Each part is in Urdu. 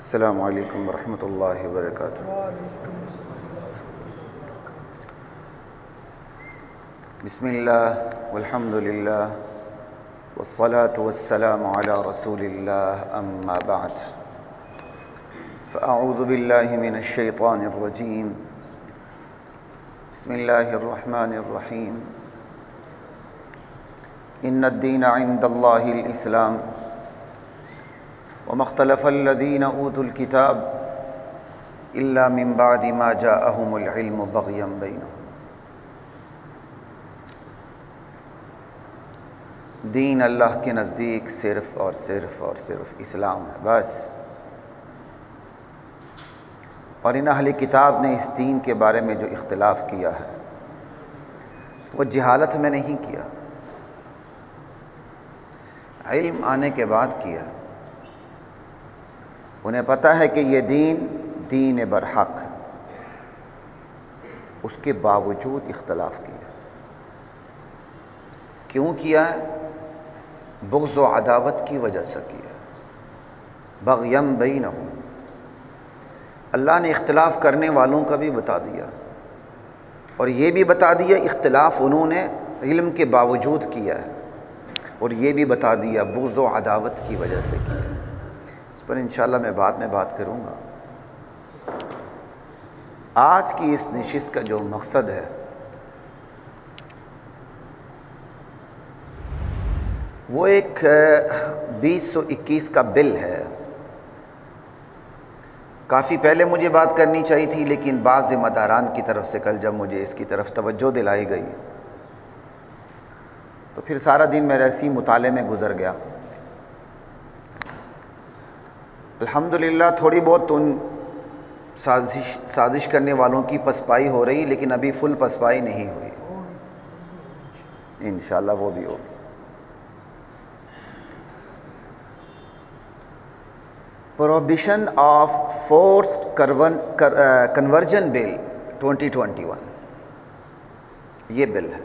السلام علیکم ورحمۃ اللہ وبرکاتہ۔ وعلیکم السلام۔ بسم اللہ والحمد للہ والصلاة والسلام علی رسول اللہ، اما بعد فاعوذ باللہ من الشیطان الرجیم، بسم اللہ الرحمن الرحیم۔ ان الدین عند اللہ الاسلام وما اختلف الذین اوتوا الکتاب الا من بعد ما جاءهم العلم بغیا بینہم۔ دین اللہ کے نزدیک صرف اور صرف اسلام ہے، بس۔ اور ان اہل کتاب نے اس دین کے بارے میں جو اختلاف کیا ہے وہ جہالت میں نہیں کیا، علم آنے کے بعد کیا۔ انہیں پتہ ہے کہ یہ دین برحق ہے، اس کے باوجود اختلاف کیا۔ کیوں کیا ہے؟ بغض و عداوت کی وجہ سے کیا، بغیم بینہم۔ اللہ نے اختلاف کرنے والوں کا بھی بتا دیا، اور یہ بھی بتا دیا اختلاف انہوں نے علم کے باوجود کیا ہے، اور یہ بھی بتا دیا بغض و عداوت کی وجہ سے کیا۔ اس پر انشاءاللہ میں بعد میں بات کروں گا۔ آج کی اس نشست کا جو مقصد ہے وہ ایک 2021 کا بل ہے۔ کافی پہلے مجھے بات کرنی چاہیے تھی، لیکن بعض ذمہ داران کی طرف سے کل جب مجھے اس کی طرف توجہ دلائی گئی تو پھر سارا دن میرا اسی مطالعے میں گزر گیا۔ الحمدللہ تھوڑی بہت ان سازش کرنے والوں کی پسپائی ہو رہی، لیکن ابھی فل پسپائی نہیں ہوئی، انشاءاللہ وہ بھی ہوگی۔ پروہیبیشن آف فورسڈ کنورژن بل 2021، یہ بل ہے۔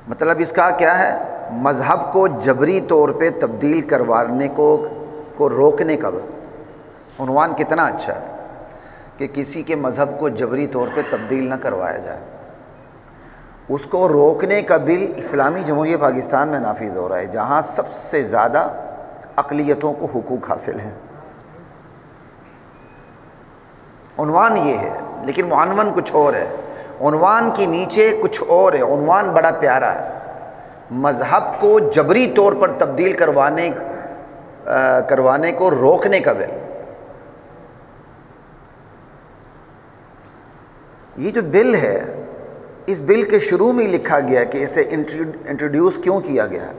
مطلب اس کا کیا ہے؟ مذہب کو جبری طور پہ تبدیل کروانے کو روکنے کا عنوان کتنا اچھا ہے کہ کسی کے مذہب کو جبری طور پہ تبدیل نہ کروایا جائے، اس کو روکنے کا بل اسلامی جمہوریہ پاکستان میں نافذ ہو رہا ہے، جہاں سب سے زیادہ اقلیتوں کو حقوق حاصل ہیں۔ عنوان یہ ہے، لیکن معنون کچھ اور ہے، عنوان کے نیچے کچھ اور ہے۔ عنوان بڑا پیارا ہے، مذہب کو جبری طور پر تبدیل کروانے کو روکنے کا بل۔ یہ جو بل ہے، اس بل کے شروع میں لکھا گیا کہ اسے انٹروڈیوس کیوں کیا گیا ہے،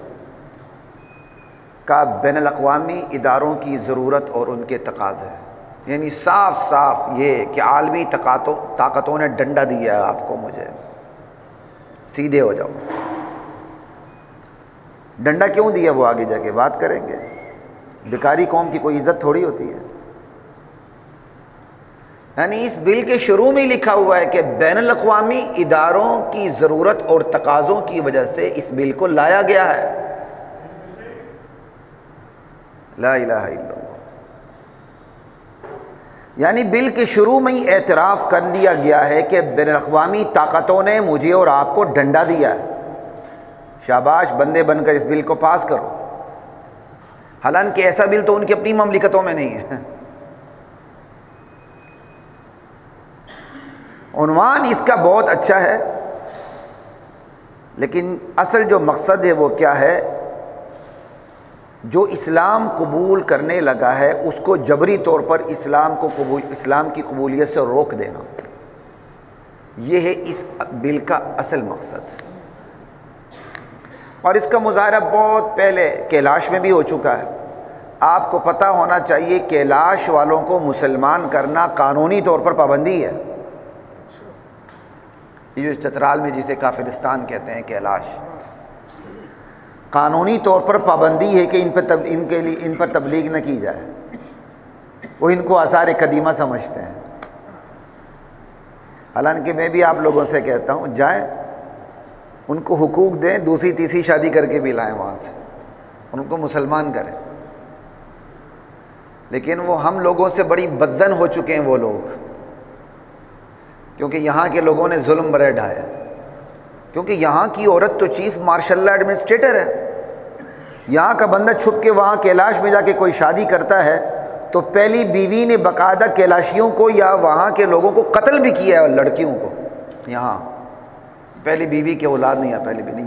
کا بین الاقوامی اداروں کی ضرورت اور ان کے تقاضے، یعنی صاف یہ کہ عالمی طاقتوں نے ڈنڈا دیا ہے آپ کو، مجھے سیدھے ہو جاؤ۔ ڈنڈا کیوں دیا وہ آگے جا کے بات کریں گے۔ بیکاری قوم کی کوئی عزت تھوڑی ہوتی ہے۔ یعنی اس بل کے شروع میں لکھا ہوا ہے کہ بین الاقوامی اداروں کی ضرورت اور تقاضوں کی وجہ سے اس بل کو لایا گیا ہے۔ لا الہ الا اللہ۔ یعنی بل کے شروع میں ہی اعتراف کر دیا گیا ہے کہ بین الاقوامی طاقتوں نے مجھے اور آپ کو ڈنڈا دیا ہے، شاباش بندے بن کر اس بل کو پاس کرو۔ حالانکہ ایسا بل تو ان کی اپنی مملکتوں میں نہیں ہے۔ عنوان اس کا بہت اچھا ہے، لیکن اصل جو مقصد ہے وہ کیا ہے؟ جو اسلام قبول کرنے لگا ہے اس کو جبری طور پر اسلام کی قبولیت سے روک دینا، یہ ہے اس بل کا اصل مقصد۔ اور اس کا مظاہرہ بہت پہلے کیلاش میں بھی ہو چکا ہے۔ آپ کو پتہ ہونا چاہیے کیلاش والوں کو مسلمان کرنا قانونی طور پر پابندی ہے۔ یہ جو چترال میں جسے کافرستان کہتے ہیں، کیلاش، قانونی طور پر پابندی ہے کہ ان پر تبلیغ نہ کی جائے۔ وہ ان کو آثار قدیمہ سمجھتے ہیں، حالانکہ میں بھی آپ لوگوں سے کہتا ہوں جائیں ان کو حقوق دیں، دوسری تیسری شادی کر کے بھی لائیں وہاں سے، ان کو مسلمان کریں۔ لیکن وہ ہم لوگوں سے بڑی بدزن ہو چکے ہیں وہ لوگ، کیونکہ یہاں کے لوگوں نے ظلم بڑے ڈھایا، کیونکہ یہاں کی عورت تو چیف مارشل لا ایڈمنسٹریٹر ہے۔ یہاں کا بندہ چھپ کے وہاں کیلاش میں جا کے کوئی شادی کرتا ہے تو پہلی بیوی نے باقاعدہ کیلاشیوں کو یا وہاں کے لوگوں کو قتل بھی کیا ہے، اور لڑکیوں کو۔ یہاں پہلی بیوی کے اولاد نہیں ہے، پہلی بیوی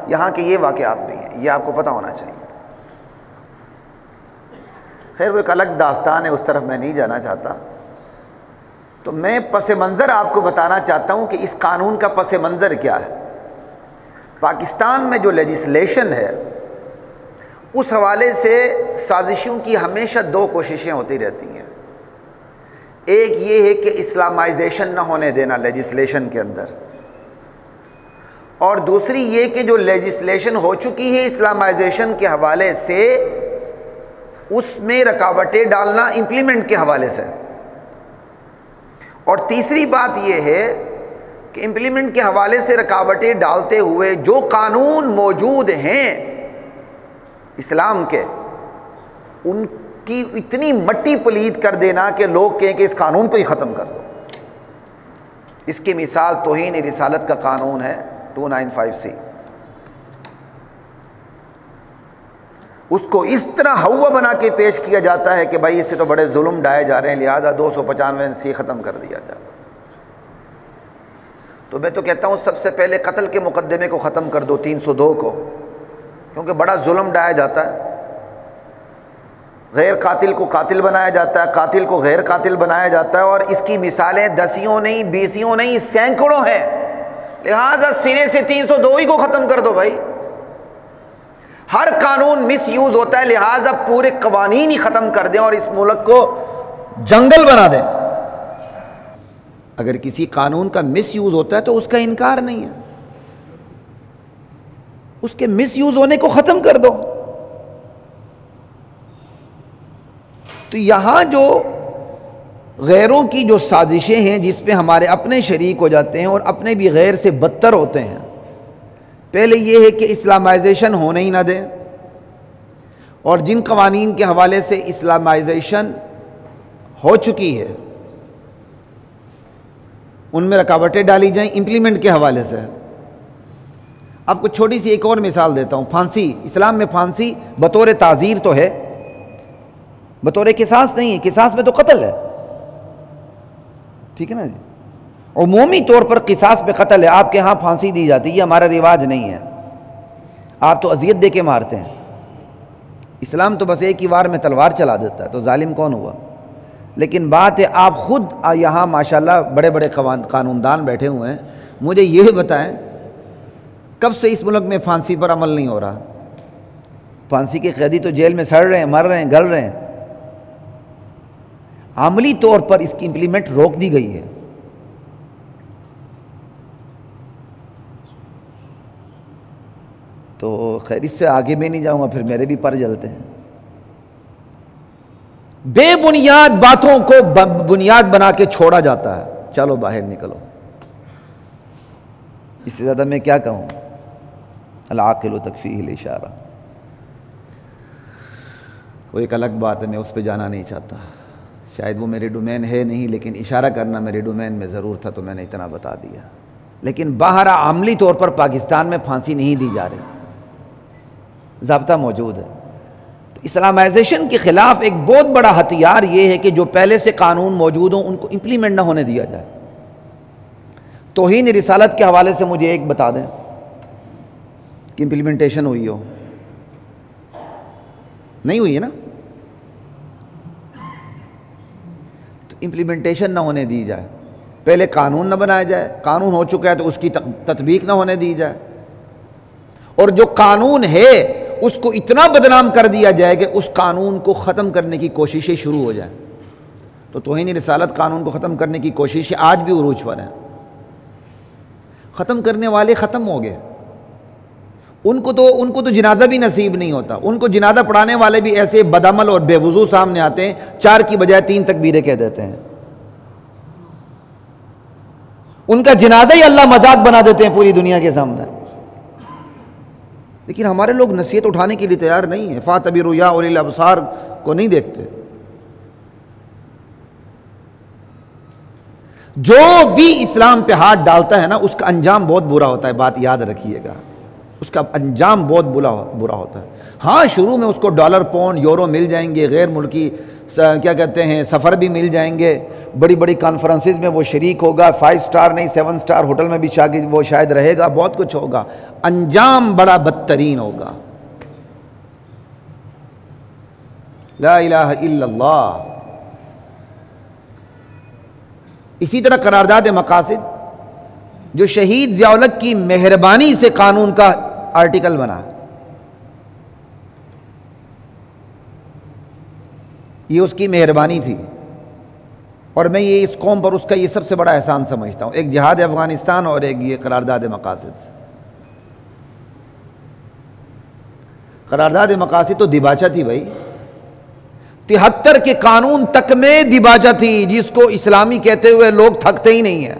یہاں کے یہ واقعات بھی ہیں، یہ آپ کو پتہ ہونا چاہیے۔ خیر وہ ایک الگ داستان ہے، اس طرف میں نہیں جانا چاہتا۔ تو میں پس منظر آپ کو بتانا چاہتا ہوں کہ اس قانون کا پس منظر کیا ہے۔ پاکستان میں جو لیجسلیشن ہے اس حوالے سے سازشوں کی ہمیشہ دو کوششیں ہوتی رہتی ہیں۔ ایک یہ ہے کہ اسلامائزیشن نہ ہونے دینا لیجسلیشن کے اندر، اور دوسری یہ کہ جو لیجسلیشن ہو چکی ہے اسلامائزیشن کے حوالے سے اس میں رکاوٹیں ڈالنا امپلیمنٹ کے حوالے سے، اور تیسری بات یہ ہے کہ امپلیمنٹ کے حوالے سے رکاوٹیں ڈالتے ہوئے جو قانون موجود ہیں اسلام کے، ان کی اتنی مٹی پلید کر دینا کہ لوگ کہیں کہ اس قانون کو ہی ختم کر دو۔ اس کی مثال توہین رسالت کا قانون ہے 295C۔ اس کو اس طرح ہوا بنا کے پیش کیا جاتا ہے کہ بھائی اس سے تو بڑے ظلم ڈھائے جا رہے ہیں، لہذا 295C ختم کر دیا جائے۔ تو میں تو کہتا ہوں سب سے پہلے قتل کے مقدمے کو ختم کر دو، 302 کو، کیونکہ بڑا ظلم ڈھایا جاتا ہے۔ غیر قاتل کو قاتل بنایا جاتا ہے، قاتل کو غیر قاتل بنایا جاتا ہے، اور اس کی مثالیں دسیوں نہیں، بیسیوں نہیں، سینکڑوں ہیں۔ لہٰذا سرے سے 302 ہی کو ختم کر دو بھائی۔ ہر قانون مس یوز ہوتا ہے، لہٰذا پورے قوانین ہی ختم کر دیں اور اس ملک کو جنگل بنا دیں۔ اگر کسی قانون کا مس یوز ہوتا ہے تو اس کا انکار نہیں ہے، اس کے مس یوز ہونے کو ختم کر دو۔ تو یہاں جو غیروں کی جو سازشیں ہیں جس پہ ہمارے اپنے شریک ہو جاتے ہیں اور اپنے بھی غیر سے بدتر ہوتے ہیں، پہلے یہ ہے کہ اسلامائزیشن ہونے ہی نہ دیں، اور جن قوانین کے حوالے سے اسلامائزیشن ہو چکی ہے ان میں رکاوٹیں ڈالی جائیں امپلیمنٹ کے حوالے سے۔ آپ کو چھوٹی سی ایک اور مثال دیتا ہوں۔ پھانسی، اسلام میں پھانسی بطور تعزیر تو ہے، بطور قصاص نہیں ہے۔ قصاص میں تو قتل ہے، ٹھیک ہے نا جی، عمومی طور پر قصاص پہ قتل ہے۔ آپ کے ہاں پھانسی دی جاتی ہے، یہ ہمارا رواج نہیں ہے، آپ تو اذیت دے کے مارتے ہیں۔ اسلام تو بس ایک ہی وار میں تلوار چلا دیتا ہے، تو ظالم کون ہوا؟ لیکن بات ہے آپ خود یہاں ماشاءاللہ بڑے بڑے قانون دان بیٹھے ہوئے ہیں، مجھے یہ بتائیں کب سے اس ملک میں پھانسی پر عمل نہیں ہو رہا؟ پھانسی کے قیدی تو جیل میں سڑ رہے ہیں، مر رہے ہیں، گل رہے ہیں۔ عملی طور پر اس کی امپلیمنٹ روک دی گئی ہے۔ تو خیر اس سے آگے میں نہیں جاؤں گا، پھر میرے بھی پر جلتے ہیں۔ بے بنیاد باتوں کو بنیاد بنا کے چھوڑا جاتا ہے، چلو باہر نکلو۔ اس سے زیادہ میں کیا کہوں؟ العاقل تکفیہ الاشارہ، وہ ایک الگ بات ہے، میں اس پہ جانا نہیں چاہتا، شاید وہ میرے ڈومین ہے نہیں، لیکن اشارہ کرنا میرے ڈومین میں ضرور تھا تو میں نے اتنا بتا دیا۔ لیکن باہر عملی طور پر پاکستان میں پھانسی نہیں دی جا رہی، ضابطہ موجود ہے۔ تو اسلامائزیشن کے خلاف ایک بہت بڑا ہتھیار یہ ہے کہ جو پہلے سے قانون موجود ہوں ان کو امپلیمنٹ نہ ہونے دیا جائے۔ توہین رسالت کے حوالے سے مجھے ایک بتا دیں کہ امپلیمنٹیشن ہوئی ہو؟ نہیں ہوئی ہے نا؟ تو امپلیمنٹیشن نہ ہونے دی جائے، پہلے قانون نہ بنایا جائے، قانون ہو چکا ہے تو اس کی تطبیق نہ ہونے دی جائے، اور جو قانون ہے اس کو اتنا بدنام کر دیا جائے کہ اس قانون کو ختم کرنے کی کوششیں شروع ہو جائیں۔ تو توہین رسالت قانون کو ختم کرنے کی کوششیں آج بھی عروج پر ہیں۔ ختم کرنے والے ختم ہو گئے، ان کو تو جنازہ بھی نصیب نہیں ہوتا۔ ان کو جنازہ پڑھانے والے بھی ایسے بدعمل اور بے وضو سامنے آتے ہیں، 4 کی بجائے 3 تکبیریں کہہ دیتے ہیں۔ ان کا جنازہ ہی اللہ مذاق بنا دیتے ہیں پوری دنیا کے سامنے۔ لیکن ہمارے لوگ نصیحت اٹھانے کے لیے تیار نہیں ہیں۔ فَاعْتَبِرُوا يَا أُولِي الْأَبْصَارِ کو نہیں دیکھتے. جو بھی اسلام پہ ہاتھ ڈالتا ہے نا اس کا انجام بہت برا ہوتا ہے، بات یاد رکھیے گا، اس کا انجام بہت برا ہوتا ہے. ہاں شروع میں اس کو ڈالر پاؤنڈ یورو مل جائیں گے، غیر ملکی کیا کہتے ہیں سفر بھی مل جائیں گے، بڑی بڑی کانفرنسز میں وہ شریک ہوگا، 5 سٹار نہیں 7 سٹار ہوٹل میں بھی وہ شاید رہے گا، بہت کچھ ہوگا، انجام بڑا بدترین ہوگا. لا الہ الا اللہ. اسی طرح قرارداد مقاصد جو شہید ضیاء الحق کی مہربانی سے قانون کا آرٹیکل بنا، یہ اس کی مہربانی تھی، اور میں یہ اس قوم پر اس کا یہ سب سے بڑا احسان سمجھتا ہوں. ایک جہاد افغانستان اور ایک یہ قرارداد مقاصد. قرارداد مقاصد تو دیباچہ تھی بھائی، 73 کے قانون تک میں دیباچہ تھی جس کو اسلامی کہتے ہوئے لوگ تھکتے ہی نہیں ہیں.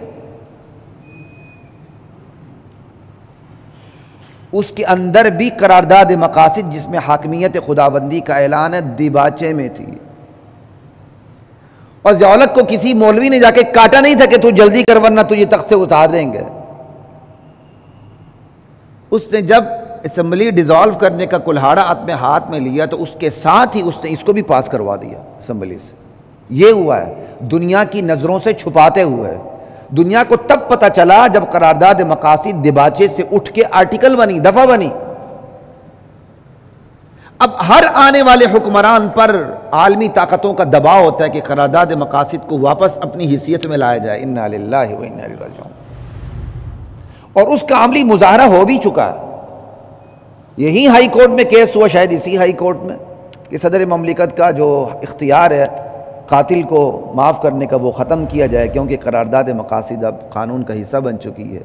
اس کے اندر بھی قرارداد مقاصد جس میں حاکمیت خداوندی کا اعلان ہے دیباچے میں تھی. اور ضیاء الحق کو کسی مولوی نے جا کے کاٹا نہیں تھا کہ تو جلدی کر ورنہ تجھے تخت سے اتار دیں گے. اس نے جب اسمبلی ڈیزالو کرنے کا کلہاڑا اپنے ہاتھ میں لیا تو اس کے ساتھ ہی اس نے اس کو بھی پاس کروا دیا اسمبلی سے. یہ ہوا ہے دنیا کی نظروں سے چھپاتے ہوئے. دنیا کو تب پتہ چلا جب قرارداد مقاصد دیباچے سے اٹھ کے آرٹیکل بنی، دفعہ بنی. اب ہر آنے والے حکمران پر عالمی طاقتوں کا دباؤ ہوتا ہے کہ قرارداد مقاصد کو واپس اپنی حیثیت میں لایا جائے. انا للہ و انا الیہ راجعون. اور اس کا عملی مظاہرہ ہو بھی چکا ہے. یہی ہائی کورٹ میں کیس ہوا، شاید اسی ہائی کورٹ میں، کہ صدر مملکت کا جو اختیار ہے قاتل کو معاف کرنے کا وہ ختم کیا جائے، کیونکہ قرارداد مقاصد اب قانون کا حصہ بن چکی ہے.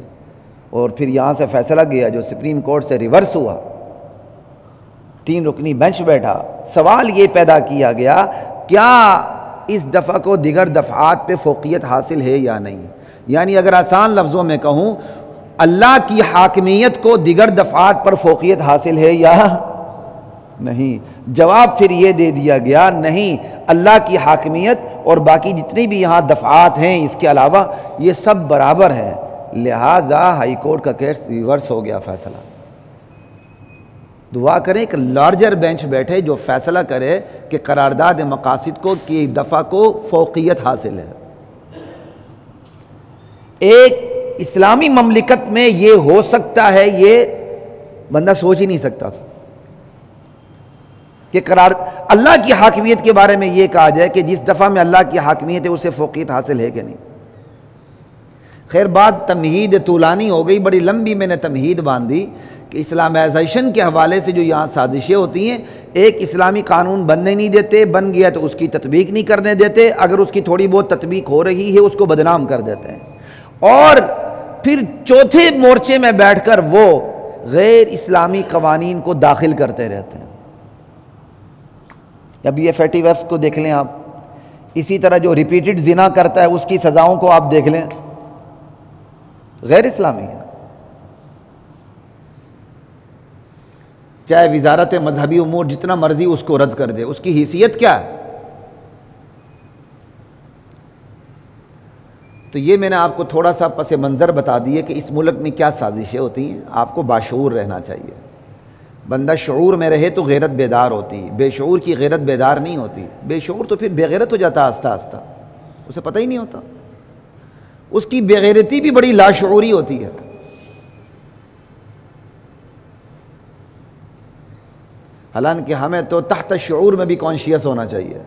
اور پھر یہاں سے فیصلہ گیا جو سپریم کورٹ سے ریورس ہوا، 3 رکنی بینچ بیٹھا. سوال یہ پیدا کیا گیا کیا اس دفعہ کو دیگر دفعات پہ فوقیت حاصل ہے یا نہیں. یعنی اگر آسان لفظوں میں کہوں، اللہ کی حاکمیت کو دیگر دفعات پر فوقیت حاصل ہے یا نہیں. جواب پھر یہ دے دیا گیا نہیں، اللہ کی حاکمیت اور باقی جتنی بھی یہاں دفعات ہیں اس کے علاوہ یہ سب برابر ہیں. لہٰذا ہائی کورٹ کا کیس ریورس ہو گیا فیصلہ. دعا کریں کہ لارجر بینچ بیٹھے جو فیصلہ کرے کہ قرارداد مقاصد کو کی دفعہ کو فوقیت حاصل ہے. ایک اسلامی مملکت میں یہ ہو سکتا ہے، یہ بندہ سوچ ہی نہیں سکتا تھا کہ اللہ کی حاکمیت کے بارے میں یہ کہا جائے کہ جس دفعہ میں اللہ کی حاکمیت ہے اسے فوقیت حاصل ہے کہ نہیں. خیر بات تمہید طولانی ہو گئی، بڑی لمبی میں نے تمہید باندھی کہ اسلامائزیشن کے حوالے سے جو یہاں سازشیں ہوتی ہیں، ایک اسلامی قانون بننے نہیں دیتے، بن گیا تو اس کی تطبیق نہیں کرنے دیتے، اگر اس کی تھوڑی بہت تطبیق ہو رہی ہے اس کو بدنام کر دیتے ہیں، اور پھر چوتھے مورچے میں بیٹھ کر وہ غیر اسلامی قوانین کو داخل کرتے رہتے ہیں. اب یہ فیٹی ویف کو دیکھ لیں آپ، اسی طرح جو ریپیٹڈ زنا کرتا ہے اس کی سزاؤں کو آپ دیکھ لیں، غیر اسلامی ہے. چاہے وزارت مذہبی امور جتنا مرضی اس کو رد کر دے، اس کی حیثیت کیا ہے؟ تو یہ میں نے آپ کو تھوڑا سا پس منظر بتا دیے کہ اس ملک میں کیا سازشیں ہوتی ہیں. آپ کو باشعور رہنا چاہیے. بندہ شعور میں رہے تو غیرت بیدار ہوتی، بے شعور کی غیرت بیدار نہیں ہوتی. بے شعور تو پھر بے غیرت ہو جاتا آہستہ آہستہ، اسے پتہ ہی نہیں ہوتا. اس کی بے غیرتی بھی بڑی لاشعوری ہوتی ہے. حالانکہ ہمیں تو تحت شعور میں بھی کانشیس ہونا چاہیے.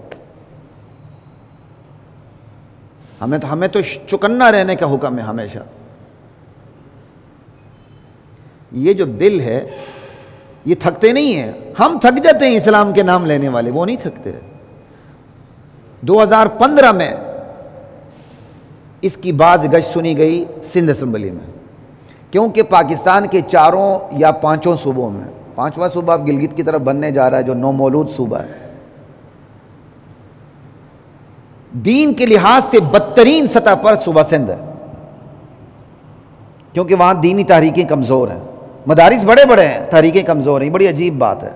ہمیں تو چکنا رہنے کا حکم ہے ہمیشہ. یہ جو بل ہے یہ تھکتے نہیں ہیں. ہم تھک جاتے ہیں اسلام کے نام لینے والے، وہ نہیں تھکتے. 2015 میں اس کی بعض گشت سنی گئی سندھ اسمبلی میں، کیونکہ پاکستان کے 4 یا 5 صوبوں میں، 5واں صوبہ اب گلگت کی طرف بننے جا رہا ہے جو نومولود صوبہ ہے، دین کے لحاظ سے بدترین سطح پر صوبہ سندھ ہے، کیونکہ وہاں دینی تحریکیں کمزور ہیں. مدارس بڑے بڑے ہیں، تحریکیں کمزور ہیں. بڑی عجیب بات ہے.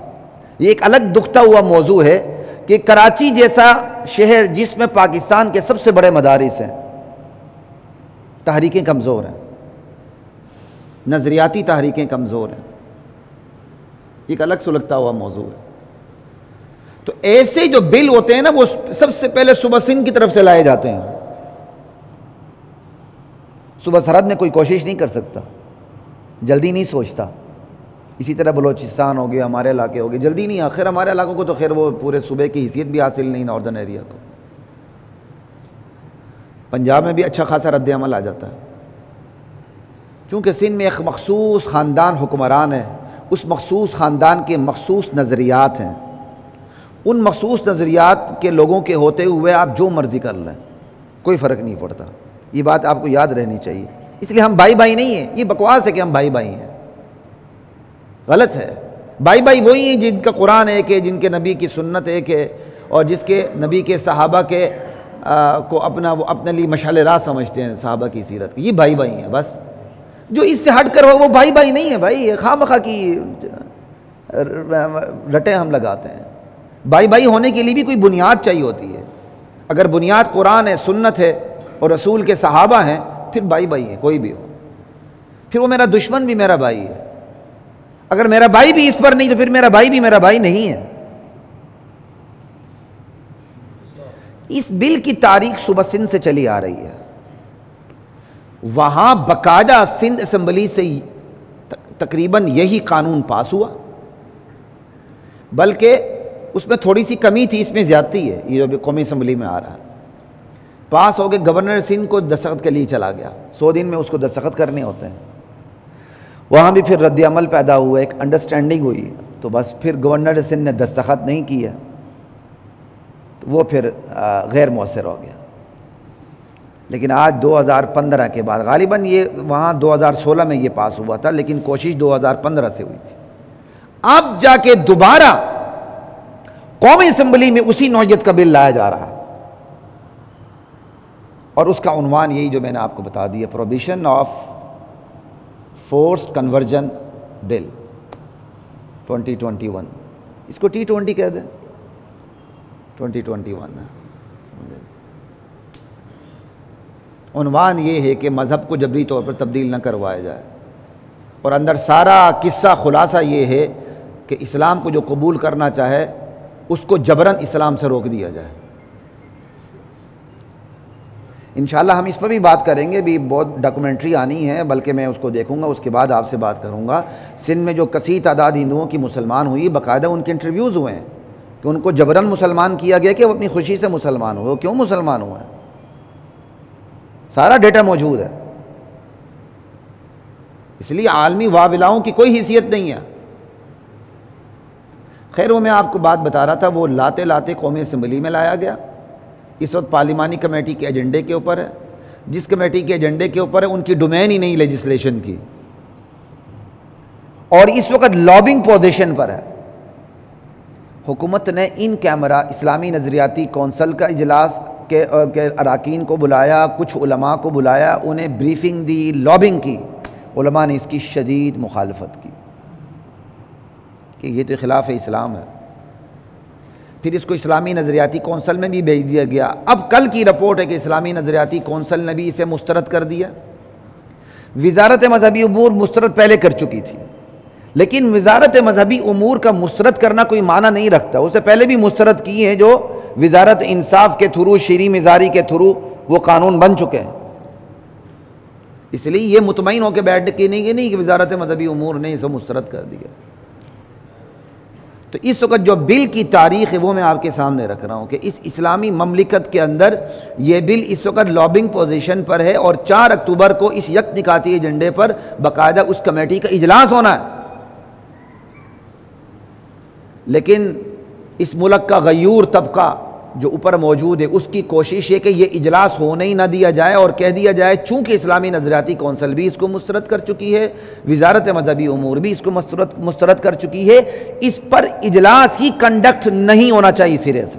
یہ ایک الگ دکھتا ہوا موضوع ہے کہ کراچی جیسا شہر جس میں پاکستان کے سب سے بڑے مدارس ہیں، تحریکیں کمزور ہیں، نظریاتی تحریکیں کمزور ہیں، ایک الگ سلگتا ہوا موضوع ہے. تو ایسے جو بل ہوتے ہیں نا وہ سب سے پہلے صوبہ سندھ کی طرف سے لائے جاتے ہیں. صوبہ سرحد میں کوئی کوشش نہیں کر سکتا، جلدی نہیں سوچتا. اسی طرح بلوچستان ہو گیا، ہمارے علاقے ہو گئے، جلدی نہیں. آخر ہمارے علاقوں کو تو خیر وہ پورے صوبے کی حیثیت بھی حاصل نہیں، ناردرن ایریا کو. پنجاب میں بھی اچھا خاصا رد عمل آ جاتا ہے، چونکہ سندھ میں ایک مخصوص خاندان حکمران ہے، اس مخصوص خاندان کے مخصوص نظریات ہیں. ان مخصوص نظریات کے لوگوں کے ہوتے ہوئے آپ جو مرضی کر لیں کوئی فرق نہیں پڑتا. یہ بات آپ کو یاد رہنی چاہیے. اس لیے ہم بھائی بھائی نہیں ہیں. یہ بکواس ہے کہ ہم بھائی بھائی ہیں، غلط ہے. بھائی بھائی وہی ہیں جن کا قرآن ایک ہے، جن کے نبی کی سنت ایک ہے، اور جس کے نبی کے صحابہ کے کو وہ اپنے لیے مشعل راہ سمجھتے ہیں صحابہ کی سیرت کی. یہ بھائی بھائی ہیں بس. جو اس سے ہٹ کر ہو وہ بھائی بھائی نہیں ہے. بھائی خواہ مخواہ کی رٹیں ہم لگاتے ہیں. بھائی بھائی ہونے کے لیے بھی کوئی بنیاد چاہیے ہوتی ہے. اگر بنیاد قرآن ہے، سنت ہے اور رسول کے صحابہ ہیں، پھر بھائی بھائی ہے کوئی بھی ہو. پھر وہ میرا دشمن بھی میرا بھائی ہے. اگر میرا بھائی بھی اس پر نہیں تو پھر میرا بھائی بھی میرا بھائی نہیں ہے. اس بل کی تاریخ صوبہ سندھ سے چلی آ رہی ہے. وہاں باقاعدہ سندھ اسمبلی سے تقریباً یہی قانون پاس ہوا، بلکہ اس میں تھوڑی سی کمی تھی، اس میں زیادتی ہے. یہ جو قومی اسمبلی میں آ رہا ہے پاس ہو کے گورنر سندھ کو دستخط کے لیے چلا گیا. 100 دن میں اس کو دستخط کرنے ہوتے ہیں. وہاں بھی پھر رد عمل پیدا ہوا، ایک انڈرسٹینڈنگ ہوئی، تو بس پھر گورنر سندھ نے دستخط نہیں کیا تو وہ پھر غیر مؤثر ہو گیا. لیکن آج 2015 کے بعد، غالباً یہ وہاں 2016 میں یہ پاس ہوا تھا، لیکن کوشش 2015 سے ہوئی تھی. اب جا کے دوبارہ قومی اسمبلی میں اسی نوعیت کا بل لایا جا رہا ہے، اور اس کا عنوان یہی جو میں نے آپ کو بتا دیا، پروہیبیشن آف فورسڈ کنورژن بل 2021. اس کو T20 کہہ دیں، 2021. عنوان یہ ہے کہ مذہب کو جبری طور پر تبدیل نہ کروایا جائے، اور اندر سارا قصہ خلاصہ یہ ہے کہ اسلام کو جو قبول کرنا چاہے اس کو جبراً اسلام سے روک دیا جائے. انشاءاللہ ہم اس پر بھی بات کریں گے. بھی بہت ڈاکومنٹری آنی ہے، بلکہ میں اس کو دیکھوں گا، اس کے بعد آپ سے بات کروں گا. سندھ میں جو کثیر تعداد ہندوؤں کی مسلمان ہوئی، باقاعدہ ان کے انٹرویوز ہوئے ہیں کہ ان کو جبراً مسلمان کیا گیا کہ وہ اپنی خوشی سے مسلمان ہوئے. وہ کیوں مسلمان ہوئے ہیں؟ سارا ڈیٹا موجود ہے. اس لیے عالمی واولاؤں کی کوئی حیثیت نہیں ہے. خیر، وہ میں آپ کو بات بتا رہا تھا، وہ لاتے لاتے قومی اسمبلی میں لایا گیا. اس وقت پارلیمانی کمیٹی کے ایجنڈے کے اوپر ہے. جس کمیٹی کے ایجنڈے کے اوپر ہے ان کی ڈومین ہی نہیں لیجسلیشن کی، اور اس وقت لابنگ پوزیشن پر ہے. حکومت نے ان کیمرہ اسلامی نظریاتی کونسل کا اجلاس کے اراکین کو بلایا، کچھ علماء کو بلایا، انہیں بریفنگ دی، لابنگ کی. علماء نے اس کی شدید مخالفت کی کہ یہ تو خلاف اسلام ہے. پھر اس کو اسلامی نظریاتی کونسل میں بھی بھیج دیا گیا. اب کل کی رپورٹ ہے کہ اسلامی نظریاتی کونسل نے بھی اسے مسترد کر دیا. وزارت مذہبی امور مسترد پہلے کر چکی تھی، لیکن وزارت مذہبی امور کا مسترد کرنا کوئی معنی نہیں رکھتا. اس سے پہلے بھی مسترد کی ہیں جو وزارت انصاف کے تھرو، شیریں مزاری کے تھرو وہ قانون بن چکے ہیں. اس لیے یہ مطمئن ہو کے بیٹھ کے نہیں کہ وزارت مذہبی امور نے اسے مسترد کر دیا. تو اس وقت جو بل کی تاریخ ہے وہ میں آپ کے سامنے رکھ رہا ہوں کہ اس اسلامی مملکت کے اندر یہ بل اس وقت لابنگ پوزیشن پر ہے، اور 4 اکتوبر کو اس یک نکاتی ایجنڈے پر باقاعدہ اس کمیٹی کا اجلاس ہونا ہے. لیکن اس ملک کا غیور طبقہ جو اوپر موجود ہے اس کی کوشش ہے کہ یہ اجلاس ہونے ہی نہ دیا جائے، اور کہہ دیا جائے چونکہ اسلامی نظریاتی کونسل بھی اس کو مسترد کر چکی ہے، وزارت مذہبی امور بھی اس کو مسترد کر چکی ہے، اس پر اجلاس ہی کنڈکٹ نہیں ہونا چاہیے سرے سے.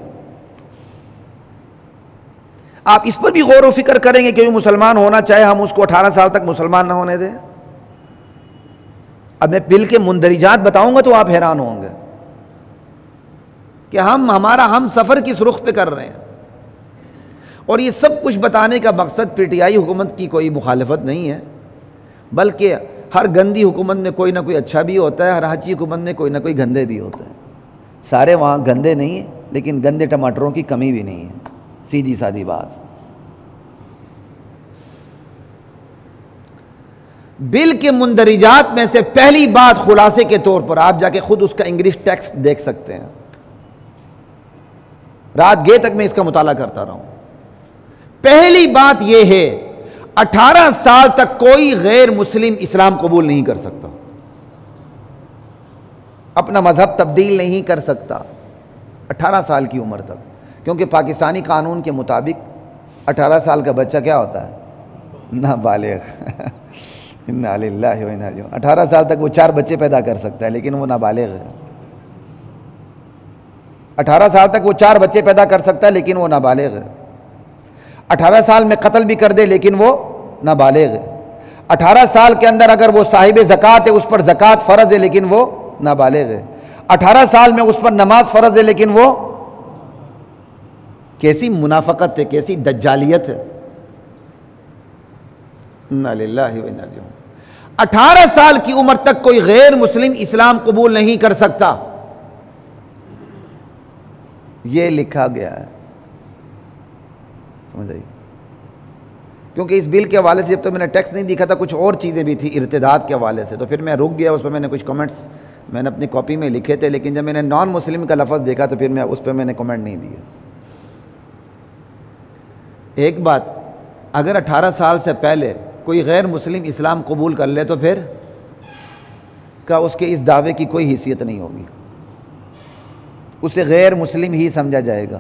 آپ اس پر بھی غور و فکر کریں گے کہ وہ مسلمان ہونا چاہے، ہم اس کو 18 سال تک مسلمان نہ ہونے دیں. اب میں بل کے مندرجات بتاؤں گا تو آپ حیران ہوں گے. کہ ہمارا ہم سفر کس رخ پہ کر رہے ہیں. اور یہ سب کچھ بتانے کا مقصد پی ٹی آئی حکومت کی کوئی مخالفت نہیں ہے، بلکہ ہر گندی حکومت میں کوئی نہ کوئی اچھا بھی ہوتا ہے، ہر اچھی حکومت میں کوئی نہ کوئی گندے بھی ہوتے ہیں. سارے وہاں گندے نہیں ہیں، لیکن گندے ٹماٹروں کی کمی بھی نہیں ہے، سیدھی سادھی بات. بل کے مندرجات میں سے پہلی بات خلاصے کے طور پر، آپ جا کے خود اس کا انگلش ٹیکسٹ دیکھ سکتے ہیں، رات گئے تک میں اس کا مطالعہ کرتا رہا ہوں. پہلی بات یہ ہے 18 سال تک کوئی غیر مسلم اسلام قبول نہیں کر سکتا، اپنا مذہب تبدیل نہیں کر سکتا 18 سال کی عمر تک، کیونکہ پاکستانی قانون کے مطابق 18 سال کا بچہ کیا ہوتا ہے؟ نابالغ. انا للہ و انا الیہ راجعون. 18 سال تک وہ 4 بچے پیدا کر سکتا ہے، لیکن وہ نابالغ ہے. 18 سال تک وہ 4 بچے پیدا کر سکتا ہے، لیکن وہ نابالغ ہے. 18 سال میں قتل بھی کر دے، لیکن وہ نابالغ ہے. 18 سال کے اندر اگر وہ صاحب زکوٰۃ ہے، اس پر زکوٰۃ فرض ہے، لیکن وہ نابالغ ہے. 18 سال میں اس پر نماز فرض ہے، لیکن وہ کیسی منافقت ہے، کیسی دجالیت ہے. انا للہ و انا الیہ راجعون. 18 سال کی عمر تک کوئی غیر مسلم اسلام قبول نہیں کر سکتا، یہ لکھا گیا ہے. سمجھ آئی؟ کیونکہ اس بل کے حوالے سے جب تک میں نے ٹیکسٹ نہیں دیکھا تھا، کچھ اور چیزیں بھی تھیں ارتداد کے حوالے سے، تو پھر میں رک گیا. اس پہ میں نے کچھ کمنٹس میں نے اپنی کاپی میں لکھے تھے، لیکن جب میں نے نان مسلم کا لفظ دیکھا تو پھر میں اس پہ میں نے کمنٹ نہیں دیا. ایک بات، اگر 18 سال سے پہلے کوئی غیر مسلم اسلام قبول کر لے تو پھر کا اس کے اس دعوے کی کوئی حیثیت نہیں ہوگی، اسے غیر مسلم ہی سمجھا جائے گا.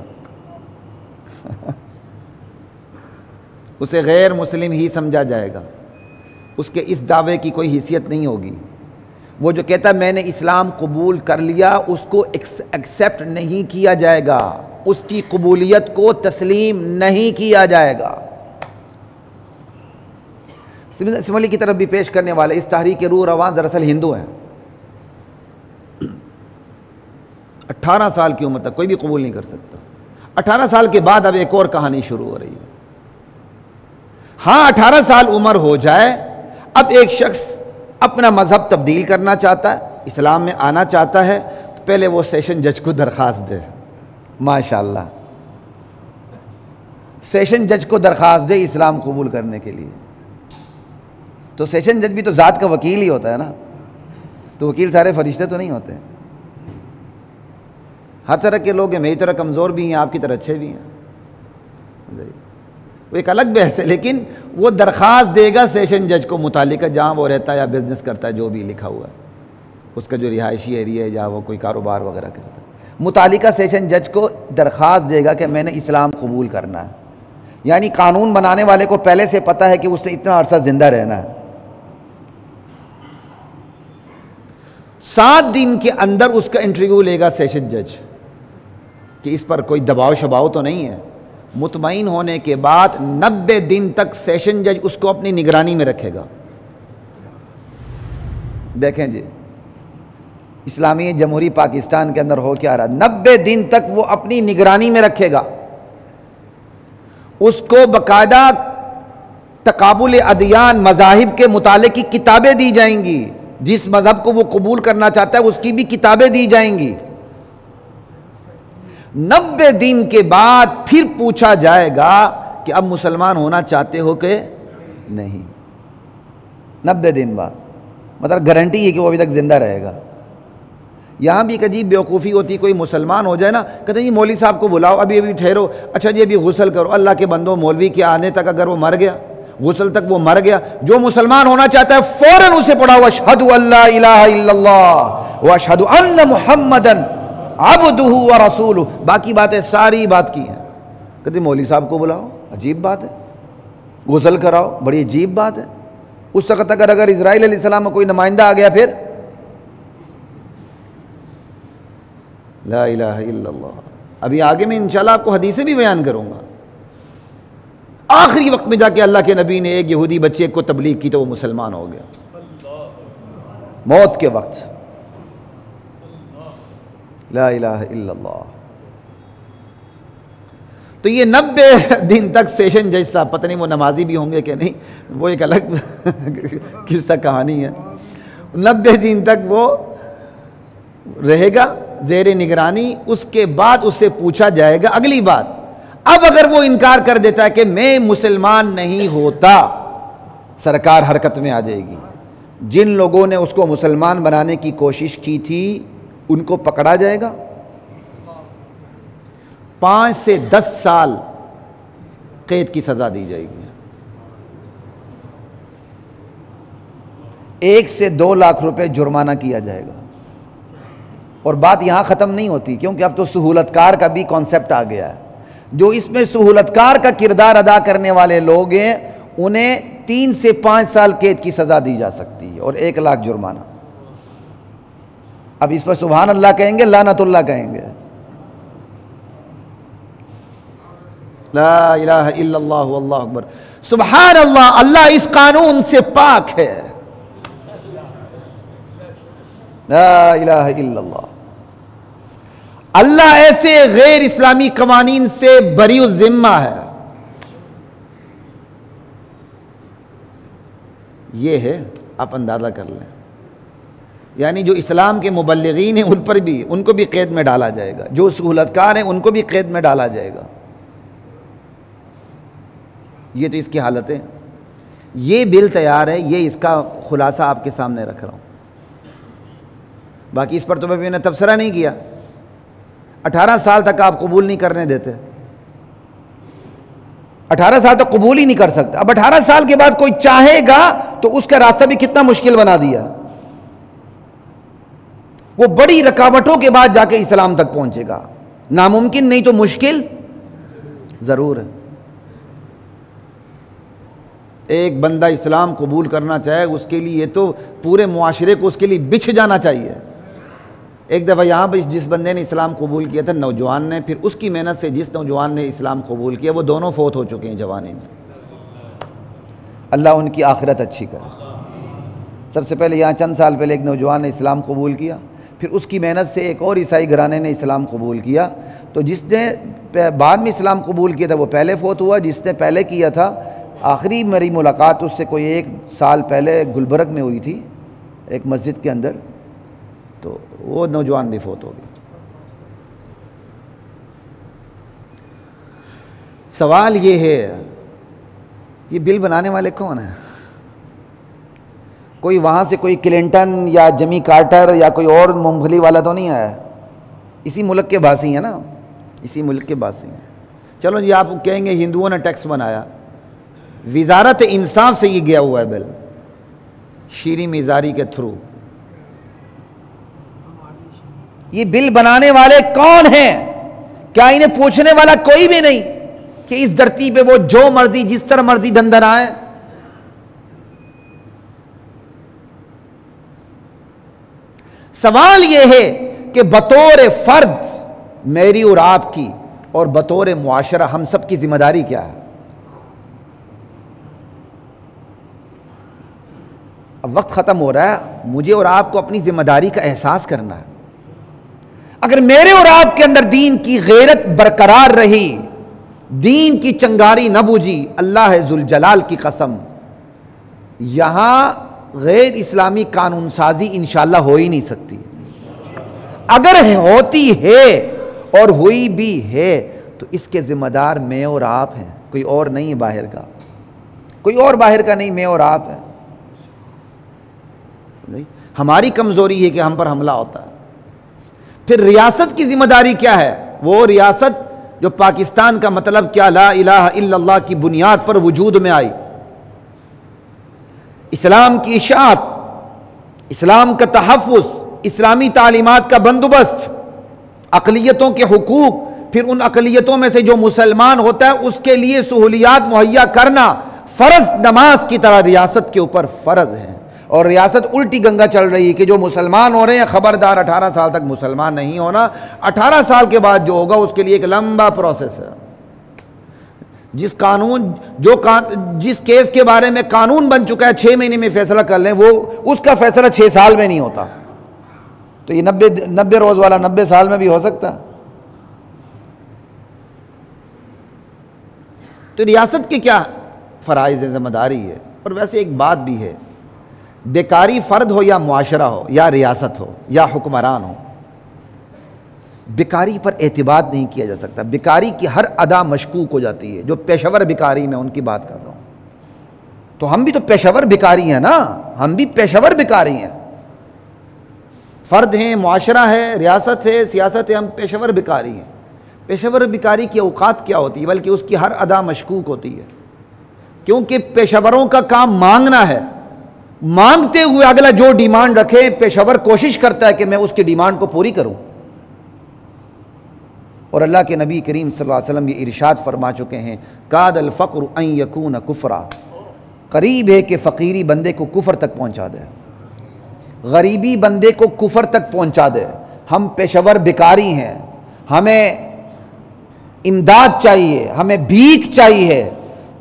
اسے غیر مسلم ہی سمجھا جائے گا، اس کے اس دعوے کی کوئی حیثیت نہیں ہوگی. وہ جو کہتا ہے میں نے اسلام قبول کر لیا، اس کو ایکسیپٹ نہیں کیا جائے گا، اس کی قبولیت کو تسلیم نہیں کیا جائے گا. سملی کی طرف بھی پیش کرنے والے اس تحریک روح رواں دراصل ہندو ہیں. 18 سال کی عمر تک کوئی بھی قبول نہیں کر سکتا. 18 سال کے بعد اب ایک اور کہانی شروع ہو رہی ہے. ہاں 18 سال عمر ہو جائے، اب ایک شخص اپنا مذہب تبدیل کرنا چاہتا ہے، اسلام میں آنا چاہتا ہے، تو پہلے وہ سیشن جج کو درخواست دے. ماشاءاللہ، سیشن جج کو درخواست دے اسلام قبول کرنے کے لیے. تو سیشن جج بھی تو ذات کا وکیل ہی ہوتا ہے نا، تو وکیل سارے فرشتے تو نہیں ہوتے. ہر طرح کے لوگ ہیں، میری طرح کمزور بھی ہیں، آپ کی طرح اچھے بھی ہیں، وہ ایک الگ بحث ہے. لیکن وہ درخواست دے گا سیشن جج کو متعلقہ جہاں وہ رہتا ہے یا بزنس کرتا ہے، جو بھی لکھا ہوا ہے اس کا جو رہائشی ایریا ہے یا وہ کوئی کاروبار وغیرہ کرتا ہے، متعلقہ سیشن جج کو درخواست دے گا کہ میں نے اسلام قبول کرنا ہے. یعنی قانون بنانے والے کو پہلے سے پتہ ہے کہ اس نے اتنا عرصہ زندہ رہنا ہے. 7 دن کے اندر اس کا انٹرویو لے گا سیشن جج کہ اس پر کوئی دباؤ شباؤ تو نہیں ہے. مطمئن ہونے کے بعد 90 دن تک سیشن جج اس کو اپنی نگرانی میں رکھے گا. دیکھیں جی اسلامی جمہوری پاکستان کے اندر ہو کیا رہا، 90 دن تک وہ اپنی نگرانی میں رکھے گا. اس کو باقاعدہ تقابل ادیان مذاہب کے مطالعے کی کتابیں دی جائیں گی، جس مذہب کو وہ قبول کرنا چاہتا ہے اس کی بھی کتابیں دی جائیں گی. 90 دن کے بعد پھر پوچھا جائے گا کہ اب مسلمان ہونا چاہتے ہو کہ نہیں. 90 دن بعد، مطلب گارنٹی ہے کہ وہ ابھی تک زندہ رہے گا. یہاں بھی ایک عجیب بیوقوفی ہوتی، کوئی مسلمان ہو جائے نا، کہتے ہیں جی مولوی صاحب کو بلاؤ، ابھی ٹھہرو، اچھا جی ابھی غسل کرو. اللہ کے بندو، مولوی کے آنے تک اگر وہ مر گیا، غسل تک وہ مر گیا، جو مسلمان ہونا چاہتا ہے فوراً اسے پڑھاؤ اشہد ان لا الہ الا اللہ واشہد ان محمدن عبدہ ورسولہ. باقی باتیں ساری بات کی ہیں. کہتے ہیں مولوی صاحب کو بلاؤ، عجیب بات ہے. غسل کراؤ، بڑی عجیب بات ہے. اس وقت تک اگر اسرائیل علیہ السلام میں کوئی نمائندہ آ گیا پھر لا الہ الا اللہ. ابھی آگے میں انشاءاللہ آپ کو حدیثیں بھی بیان کروں گا. آخری وقت میں جا کے اللہ کے نبی نے ایک یہودی بچے کو تبلیغ کی تو وہ مسلمان ہو گیا موت کے وقت. لا الہ الا اللہ. تو یہ 90 دن تک سیشن جج صاحب، پتہ نہیں وہ نمازی بھی ہوں گے کہ نہیں، وہ ایک الگ قصہ کہانی ہے. 90 دن تک وہ رہے گا زیر نگرانی. اس کے بعد اس سے پوچھا جائے گا اگلی بات. اب اگر وہ انکار کر دیتا ہے کہ میں مسلمان نہیں ہوتا، سرکار حرکت میں آ جائے گی. جن لوگوں نے اس کو مسلمان بنانے کی کوشش کی تھی ان کو پکڑا جائے گا. 5 سے 10 سال قید کی سزا دی جائے گی. 1 سے 2 لاکھ روپے جرمانہ کیا جائے گا. اور بات یہاں ختم نہیں ہوتی، کیونکہ اب تو سہولت کار کا بھی کانسیپٹ آ گیا ہے. جو اس میں سہولت کار کا کردار ادا کرنے والے لوگ ہیں انہیں 3 سے 5 سال قید کی سزا دی جا سکتی ہے اور 1 لاکھ جرمانہ. اب اس پر سبحان اللہ کہیں گے، لعنت اللہ کہیں گے. لا الہ الا اللہ واللہ اکبر. سبحان اللہ، اللہ اس قانون سے پاک ہے. لا الہ الا اللہ. اللہ ایسے غیر اسلامی قوانین سے بری الذمہ ہے. یہ ہے، آپ اندازہ کر لیں. یعنی جو اسلام کے مبلغین ہیں ان پر بھی، ان کو بھی قید میں ڈالا جائے گا. جو سہولت کار ہیں ان کو بھی قید میں ڈالا جائے گا. یہ تو اس کی حالت ہے. یہ بل تیار ہے، یہ اس کا خلاصہ آپ کے سامنے رکھ رہا ہوں. باقی اس پر تو میں نے تبصرہ نہیں کیا. 18 سال تک آپ قبول نہیں کرنے دیتے. 18 سال تک قبول ہی نہیں کر سکتے. اب 18 سال کے بعد کوئی چاہے گا تو اس کا راستہ بھی کتنا مشکل بنا دیا. وہ بڑی رکاوٹوں کے بعد جا کے اسلام تک پہنچے گا. ناممکن نہیں تو مشکل ضرور ہے. ایک بندہ اسلام قبول کرنا چاہے اس کے لیے تو پورے معاشرے کو اس کے لیے بچھ جانا چاہیے. ایک دفعہ یہاں پہ جس بندے نے اسلام قبول کیا تھا نوجوان نے، پھر اس کی محنت سے جس نوجوان نے اسلام قبول کیا وہ دونوں فوت ہو چکے ہیں جوانی میں. اللہ ان کی آخرت اچھی کرے. سب سے پہلے یہاں چند سال پہلے ایک نوجوان نے اسلام قبول کیا، پھر اس کی محنت سے ایک اور عیسائی گھرانے نے اسلام قبول کیا. تو جس نے بعد میں اسلام قبول کیا تھا وہ پہلے فوت ہوا. جس نے پہلے کیا تھا آخری میری ملاقات اس سے کوئی 1 سال پہلے گلبرگ میں ہوئی تھی ایک مسجد کے اندر، تو وہ نوجوان بھی فوت ہو گیا. سوال یہ ہے، یہ بل بنانے والے کون ہیں؟ کوئی وہاں سے کوئی کلنٹن یا جمی کارٹر یا کوئی اور مونگ پھلی والا تو نہیں آیا. اسی ملک کے باسی ہیں نا، اسی ملک کے باسی ہیں. چلو جی آپ کہیں گے ہندوؤں نے ٹیکس بنایا. وزارت انصاف سے یہ گیا ہوا ہے بل، شیریں میزاری کے تھرو. یہ بل بنانے والے کون ہیں؟ کیا انہیں پوچھنے والا کوئی بھی نہیں کہ اس دھرتی پہ وہ جو مرضی جس طرح مرضی دندر آئے؟ سوال یہ ہے کہ بطور فرد میری اور آپ کی اور بطور معاشرہ ہم سب کی ذمہ داری کیا ہے؟ اب وقت ختم ہو رہا ہے، مجھے اور آپ کو اپنی ذمہ داری کا احساس کرنا ہے. اگر میرے اور آپ کے اندر دین کی غیرت برقرار رہی، دین کی چنگاری نہ بوجھی، اللہ ذوالجلال کی قسم یہاں غیر اسلامی قانون سازی انشاءاللہ ہو ہی نہیں سکتی. اگر ہوتی ہے اور ہوئی بھی ہے تو اس کے ذمہ دار میں اور آپ ہیں، کوئی اور نہیں باہر کا. کوئی اور باہر کا نہیں، میں اور آپ ہیں. ہماری کمزوری ہے کہ ہم پر حملہ ہوتا ہے. پھر ریاست کی ذمہ داری کیا ہے؟ وہ ریاست جو پاکستان کا مطلب کیا لا الہ الا اللہ کی بنیاد پر وجود میں آئی، اسلام کی اشاعت، اسلام کا تحفظ، اسلامی تعلیمات کا بندوبست، اقلیتوں کے حقوق، پھر ان اقلیتوں میں سے جو مسلمان ہوتا ہے اس کے لیے سہولیات مہیا کرنا فرض نماز کی طرح ریاست کے اوپر فرض ہے. اور ریاست الٹی گنگا چل رہی ہے کہ جو مسلمان ہو رہے ہیں خبردار 18 سال تک مسلمان نہیں ہونا. 18 سال کے بعد جو ہوگا اس کے لیے ایک لمبا پروسیس ہے. جس کیس کے بارے میں قانون بن چکا ہے 6 مہینے میں فیصلہ کر لیں، وہ اس کا فیصلہ 6 سال میں نہیں ہوتا. تو یہ 90 روز والا 90 سال میں بھی ہو سکتا. تو ریاست کے کیا فرائض ذمہ داری ہے. اور ویسے ایک بات بھی ہے، بیکاری فرد ہو یا معاشرہ ہو یا ریاست ہو یا حکمران ہو، بیکاری پر اعتماد نہیں کیا جا سکتا. بیکاری کی ہر ادا مشکوک ہو جاتی ہے. جو پیشہ ور بیکاری میں ان کی بات کر رہا ہوں، تو ہم بھی تو پیشہ ور بیکاری ہیں نا، ہم بھی پیشہ ور بیکاری ہیں. فرد ہیں، معاشرہ ہے، ریاست ہے، سیاست ہے، ہم پیشہ ور بیکاری ہیں. پیشہ ور بیکاری کی اوقات کیا ہوتی ہے؟ بلکہ اس کی ہر ادا مشکوک ہوتی ہے، کیونکہ پیشہ وروں کا کام مانگنا ہے. مانگتے ہوئے اگلا جو ڈیمانڈ رکھے، پیشہ ور کوشش کرتا ہے کہ میں اس کی ڈیمانڈ کو پوری کروں. اور اللہ کے نبی کریم صلی اللہ علیہ وسلم یہ ارشاد فرما چکے ہیں، کاد الفقر ان یکون کفرا، قریب ہے کہ فقیری بندے کو کفر تک پہنچا دے، غریبی بندے کو کفر تک پہنچا دے. ہم پیشہ ور بیکاری ہیں، ہمیں امداد چاہیے، ہمیں بھیک چاہیے.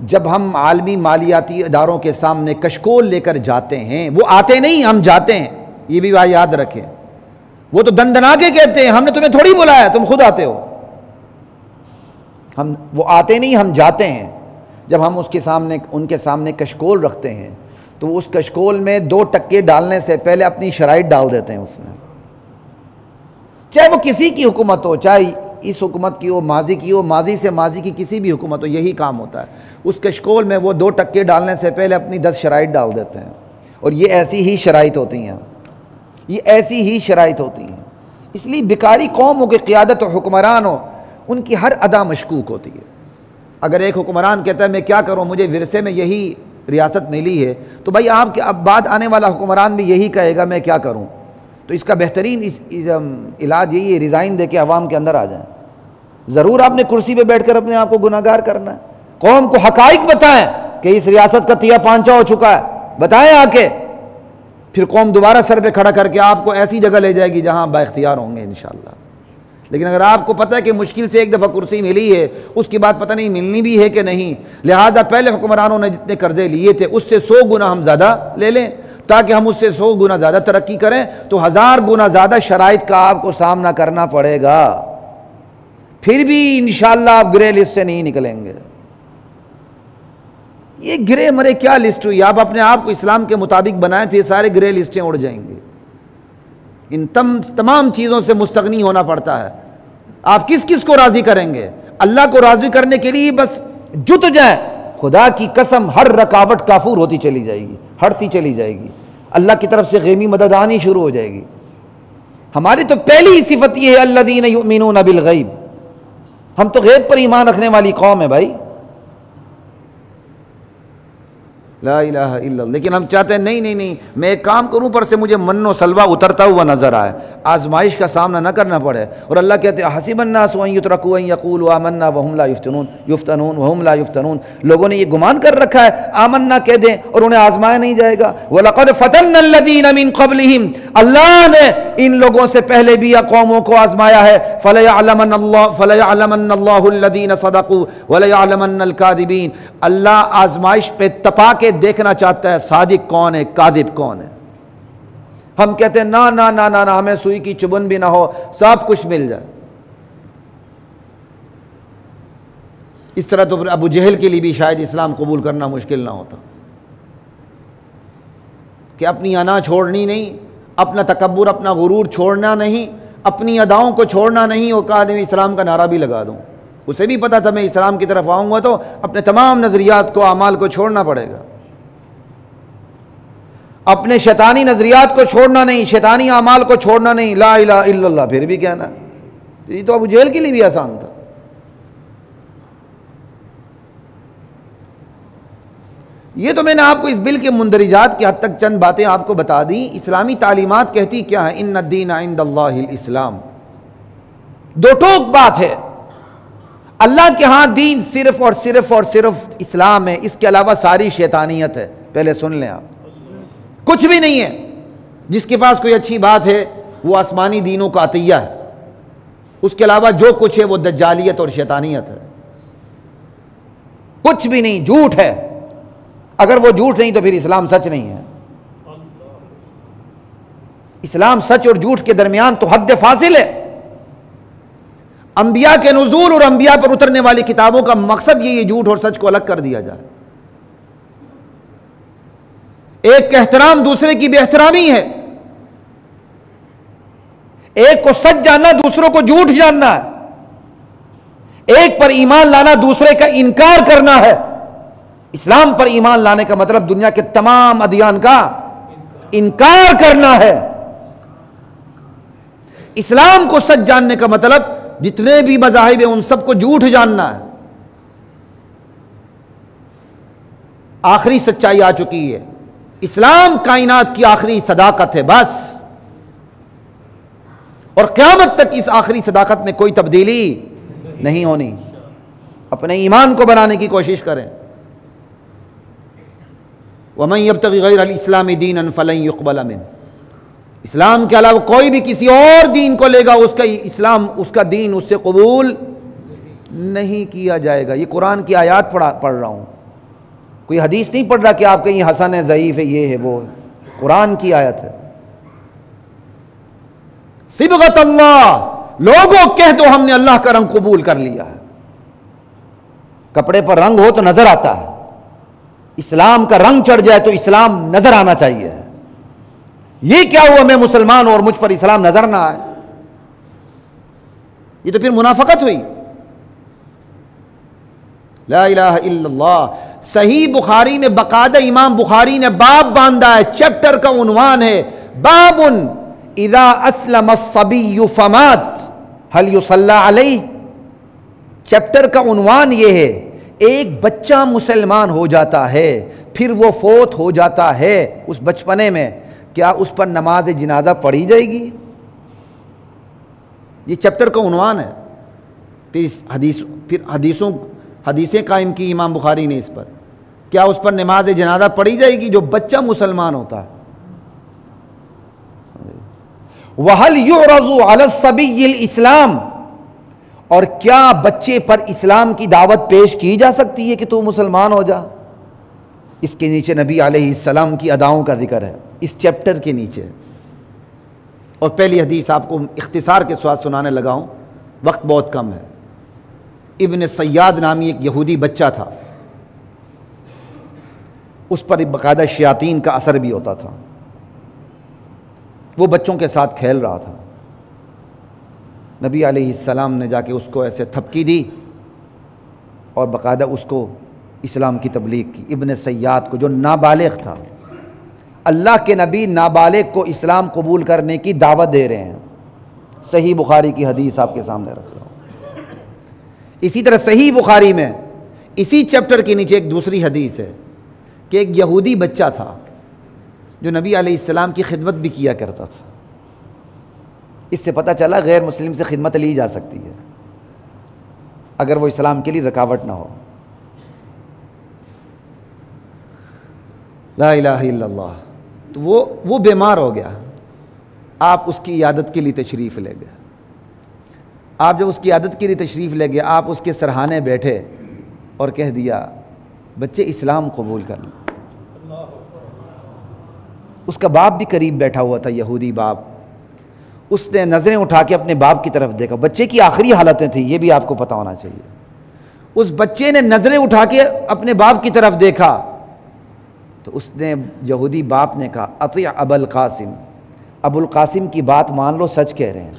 جب ہم عالمی مالیاتی اداروں کے سامنے کشکول لے کر جاتے ہیں، وہ آتے نہیں، ہم جاتے ہیں. یہ بھی بات یاد رکھیں، وہ تو دندنا کے کہتے ہیں ہم نے تمہیں تھوڑی بلایا، تم خود آتے ہو. وہ آتے نہیں، ہم جاتے ہیں. جب ہم ان کے سامنے کشکول رکھتے ہیں تو اس کشکول میں 2 ٹکے ڈالنے سے پہلے اپنی شرائط ڈال دیتے ہیں اس میں. چاہے وہ کسی کی حکومت ہو، چاہے اس حکومت کی ہو، ماضی کی ہو، ماضی سے ماضی کی کسی بھی حکومت ہو، یہی کام ہوتا ہے. اس کشکول میں وہ 2 ٹکے ڈالنے سے پہلے اپنی 10 شرائط ڈال دیتے ہیں. اور یہ ایسی ہی شرائط ہوتی ہیں، یہ ایسی ہی شرائط ہوتی ہیں. اس لیے بیکاری قوم ہو کہ قیادت و حکمران ہو، ان کی ہر ادا مشکوک ہوتی ہے. اگر ایک حکمران کہتا ہے میں کیا کروں، مجھے ورثے میں یہی ریاست ملی ہے، تو بھائی آپ کے اب بعد آنے والا حکمران بھی یہی کہے گا میں کیا کروں. تو اس کا بہترین علاج یہی ہے، ریزائن دے کے عوام کے اندر آ جائیں. ضرور آپ نے کرسی پہ بیٹھ کر اپنے آپ کو گناہگار کرنا ہے. قوم کو حقائق بتائیں کہ اس ریاست کا تیا پانچا ہو چکا ہے، بتائیں آ کے. پھر قوم دوبارہ سر پہ کھڑا کر کے آپ کو ایسی جگہ لے جائے گی جہاں با اختیار ہوں گے انشاءاللہ. لیکن اگر آپ کو پتہ ہے کہ مشکل سے ایک دفعہ کرسی ملی ہے، اس کی بات پتہ نہیں ملنی بھی ہے کہ نہیں، لہذا پہلے حکمرانوں نے جتنے قرضے لیے تھے اس سے 100 گنا ہم زیادہ لے لیں تاکہ ہم اس سے 100 گنا زیادہ ترقی کریں، تو 1000 گنا زیادہ شرائط کا آپ کو سامنا کرنا پڑے گا. پھر بھی انشاءاللہ آپ گرے لسٹ سے نہیں نکلیں گے. یہ گرے مرے کیا لسٹ ہوئی؟ آپ اپنے آپ کو اسلام کے مطابق بنائیں، پھر سارے گرے لسٹیں اڑ جائیں گے. ان تمام چیزوں سے مستغنی ہونا پڑتا ہے. آپ کس کس کو راضی کریں گے؟ اللہ کو راضی کرنے کے لیے بس جت جائیں. خدا کی قسم ہر رکاوٹ کافور ہوتی چلی جائے گی، ہٹتی چلی جائے گی. اللہ کی طرف سے غیبی مدد آنی شروع ہو جائے گی. ہماری تو پہلی صفت یہ ہے الذین یؤمنون بالغیب. ہم تو غیب پر ایمان رکھنے والی قوم ہے بھائی. لا الہ الا اللہ. لیکن ہم چاہتے ہیں نہیں میں ایک کام کروں پر سے مجھے من و سلوہ اترتا ہوا نظر آئے، آزمائش کا سامنا نہ کرنا پڑے. اور اللہ کہتے ہیں حسب الناس ان یترکوا ان یقولوا آمنا وهم لا یفتنون وهم لا یفتنون. لوگوں نے یہ گمان کر رکھا ہے آمنا کہہ دیں اور انہیں آزمایا نہیں جائے گا. وَلَقَدْ فَتَنَّا الَّذِينَ مِن قَبْلِهِمْ. اللہ نے ان لوگوں سے پہلے بھی قوموں کو آزمایا ہے. فَلَيَعْلَمَنَّ اللَّهُ الَّذِينَ صَدَقُوا وَلَيَعْلَمَنَّ الْكَاذِبِينَ. اللہ آزمائش پہ تپا کے دیکھنا چاہتا ہے صادق کون ہے، کاذب کون ہے. ہم کہتے ہیں نہ ہمیں سوئی کی چبن بھی نہ ہو، سب کچھ مل جائے. اس طرح تو ابو جہل کے لیے بھی شاید اسلام قبول کرنا مشکل نہ ہوتا کہ اپنی انا چھوڑنی نہیں، اپنا تکبر اپنا غرور چھوڑنا نہیں، اپنی اداؤں کو چھوڑنا نہیں. وہ کہا میں اسلام کا نعرہ بھی لگا دوں. اسے بھی پتا تھا میں اسلام کی طرف آؤں گا تو اپنے تمام نظریات کو اعمال کو چھوڑنا پڑے گا، اپنے شیطانی نظریات کو چھوڑنا نہیں، شیطانی اعمال کو چھوڑنا نہیں. لا الہ الا اللہ پھر بھی کہنا. یہ تو ابو جہل کے لیے بھی آسان تھا. یہ تو میں نے آپ کو اس بل کے مندرجات کی حد تک چند باتیں آپ کو بتا دیں. اسلامی تعلیمات کہتی کیا ہے؟ ان الدین عند اللہ الاسلام. دو ٹوک بات ہے، اللہ کے ہاں دین صرف اور صرف اور صرف اسلام ہے، اس کے علاوہ ساری شیطانیت ہے. پہلے سن لیں آپ، کچھ بھی نہیں ہے. جس کے پاس کوئی اچھی بات ہے وہ آسمانی دینوں کا عطیہ ہے، اس کے علاوہ جو کچھ ہے وہ دجالیت اور شیطانیت ہے. کچھ بھی نہیں، جھوٹ ہے. اگر وہ جھوٹ نہیں تو پھر اسلام سچ نہیں ہے. اسلام سچ اور جھوٹ کے درمیان تو حد فاصل ہے. انبیاء کے نزول اور انبیاء پر اترنے والی کتابوں کا مقصد یہ جھوٹ اور سچ کو الگ کر دیا جائے. ایک کا احترام دوسرے کی بے احترامی ہے. ایک کو سچ جاننا دوسروں کو جھوٹ جاننا ہے. ایک پر ایمان لانا دوسرے کا انکار کرنا ہے. اسلام پر ایمان لانے کا مطلب دنیا کے تمام ادیان کا انکار کرنا ہے. اسلام کو سچ جاننے کا مطلب جتنے بھی مذاہب ہیں ان سب کو جھوٹ جاننا ہے. آخری سچائی آ چکی ہے. اسلام کائنات کی آخری صداقت ہے بس. اور قیامت تک اس آخری صداقت میں کوئی تبدیلی نہیں ہونی. اپنے ایمان کو بنانے کی کوشش کریں. وَمَن يَبْتَغِ غَيْرَ الْإِسْلَامِ دِينًا فَلَن يُقْبَلَ مِنْهُ. اسلام کے علاوہ کوئی بھی کسی اور دین کو لے گا اس کا اسلام اس کا دین اس سے قبول نہیں کیا جائے گا. یہ قرآن کی آیات پڑھ رہا ہوں, کوئی حدیث نہیں پڑھ رہا کہ آپ کہیں حسن ہے, ضعیف ہے, یہ ہے وہ ہے. قرآن کی آیت ہے. صبغت اللہ, لوگوں کہہ دو ہم نے اللہ کا رنگ قبول کر لیا ہے. کپڑے پر رنگ ہو تو نظر آتا ہے. اسلام کا رنگ چڑھ جائے تو اسلام نظر آنا چاہیے. یہ کیا ہوا میں مسلمان ہوں اور مجھ پر اسلام نظر نہ آئے؟ یہ تو پھر منافقت ہوئی. لا الہ الا اللہ. صحیح بخاری میں باقاعدہ امام بخاری نے باب باندھا ہے, چیپٹر کا عنوان ہے باب اذا اسلم الصبی فمات هل یصلی علیہ. چیپٹر کا عنوان یہ ہے, ایک بچہ مسلمان ہو جاتا ہے پھر وہ فوت ہو جاتا ہے اس بچپنے میں, کیا اس پر نماز جنازہ پڑھی جائے گی؟ یہ چیپٹر کا عنوان ہے. پھر حدیثیں قائم کی امام بخاری نے اس پر, کیا اس پر نماز جنازہ پڑھی جائے گی جو بچہ مسلمان ہوتا ہے؟ وَهَلْ يُعْرَضُ عَلَى الصَّبِيِّ الْإِسْلَامِ. اور کیا بچے پر اسلام کی دعوت پیش کی جا سکتی ہے کہ تو مسلمان ہو جا؟ اس کے نیچے نبی علیہ السلام کی اداؤں کا ذکر ہے اس چیپٹر کے نیچے. اور پہلی حدیث آپ کو اختصار کے ساتھ سنانے لگا ہوں, وقت بہت کم ہے. ابن سیاد نامی ایک یہودی بچہ تھا, اس پر باقاعدہ شیاطین کا اثر بھی ہوتا تھا. وہ بچوں کے ساتھ کھیل رہا تھا. نبی علیہ السلام نے جا کے اس کو ایسے تھپکی دی اور باقاعدہ اس کو اسلام کی تبلیغ کی. ابن سیاد کو, جو نابالغ تھا, اللہ کے نبی نابالغ کو اسلام قبول کرنے کی دعوت دے رہے ہیں. صحیح بخاری کی حدیث آپ کے سامنے رکھ رہا ہوں. اسی طرح صحیح بخاری میں اسی چیپٹر کے نیچے ایک دوسری حدیث ہے کہ ایک یہودی بچہ تھا جو نبی علیہ السلام کی خدمت بھی کیا کرتا تھا. اس سے پتہ چلا غیر مسلم سے خدمت لی جا سکتی ہے اگر وہ اسلام کے لیے رکاوٹ نہ ہو. لا الہ الا اللہ. تو وہ بیمار ہو گیا. آپ اس کی عیادت کے لیے تشریف لے گئے. آپ جب اس کی عیادت کے لیے تشریف لے گئے, آپ اس کے سرہانے بیٹھے اور کہہ دیا بچے اسلام قبول کر لیں. اس کا باپ بھی قریب بیٹھا ہوا تھا, یہودی باپ. اس نے نظریں اٹھا کے اپنے باپ کی طرف دیکھا. بچے کی آخری حالتیں تھیں, یہ بھی آپ کو پتہ ہونا چاہیے. اس بچے نے نظریں اٹھا کے اپنے باپ کی طرف دیکھا تو اس نے, یہودی باپ نے کہا اطیع ابا القاسم, ابو القاسم کی بات مان لو, سچ کہہ رہے ہیں.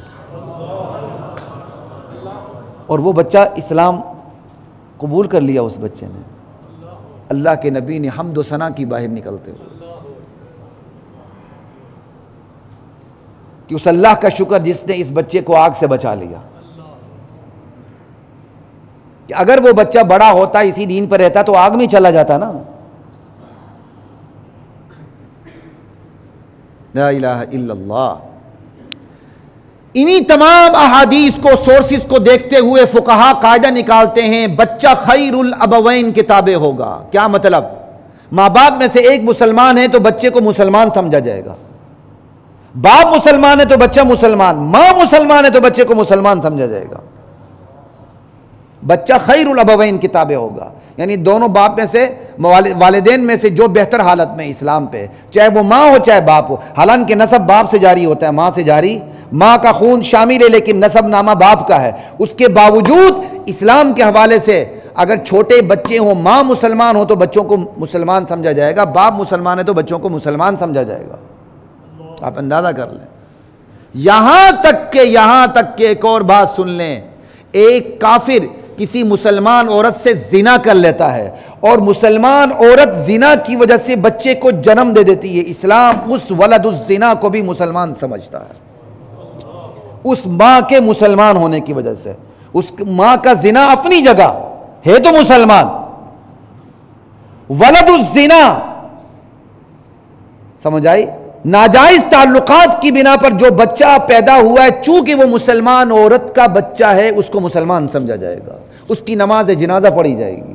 اور وہ بچہ اسلام قبول کر لیا. اس بچے نے, اللہ کے نبی نے حمد و ثنا کی باہر نکلتے ہوئے کہ اس اللہ کا شکر جس نے اس بچے کو آگ سے بچا لیا. کہ اگر وہ بچہ بڑا ہوتا, اسی دین پر رہتا تو آگ میں چلا جاتا نا. لا الہ الا اللہ. انہی تمام احادیث کو, سورسز کو دیکھتے ہوئے فقہا قاعدہ نکالتے ہیں بچہ خیر الابوین کے تابع ہوگا. کیا مطلب؟ ماں باپ میں سے ایک مسلمان ہے تو بچے کو مسلمان سمجھا جائے گا. باپ مسلمان ہے تو بچہ مسلمان, ماں مسلمان ہے تو بچے کو مسلمان سمجھا جائے گا. بچہ خیر الابوین کے تابع ہوگا, یعنی دونوں باپ میں سے, والدین میں سے جو بہتر حالت میں اسلام پہ, چاہے وہ ماں ہو چاہے باپ ہو. حالانکہ نسب باپ سے جاری ہوتا ہے, ماں سے جاری ماں کا خون شامل ہے لیکن نسب نامہ باپ کا ہے، اس کے باوجود اسلام کے حوالے سے اگر چھوٹے بچے ہوں، ماں مسلمان ہو تو بچوں کو مسلمان سمجھا جائے گا، باپ مسلمان ہے تو بچوں کو مسلمان سمجھا جائے گا۔ آپ اندازہ کر لیں، یہاں تک کہ ایک اور بات سن لیں، ایک کافر کسی مسلمان عورت سے زنا کر لیتا ہے اور مسلمان عورت زنا کی وجہ سے بچے کو جنم دے دیتی ہے، اسلام اس ولد الزنا کو بھی مسلمان سمجھتا ہے، اس ماں کے مسلمان ہونے کی وجہ سے۔ اس ماں کا زنا اپنی جگہ ہے تو مسلمان، ولد الزنا سمجھ آئی؟ ناجائز تعلقات کی بنا پر جو بچہ پیدا ہوا ہے، چونکہ وہ مسلمان عورت کا بچہ ہے، اس کو مسلمان سمجھا جائے گا، اس کی نماز جنازہ پڑھی جائے گی۔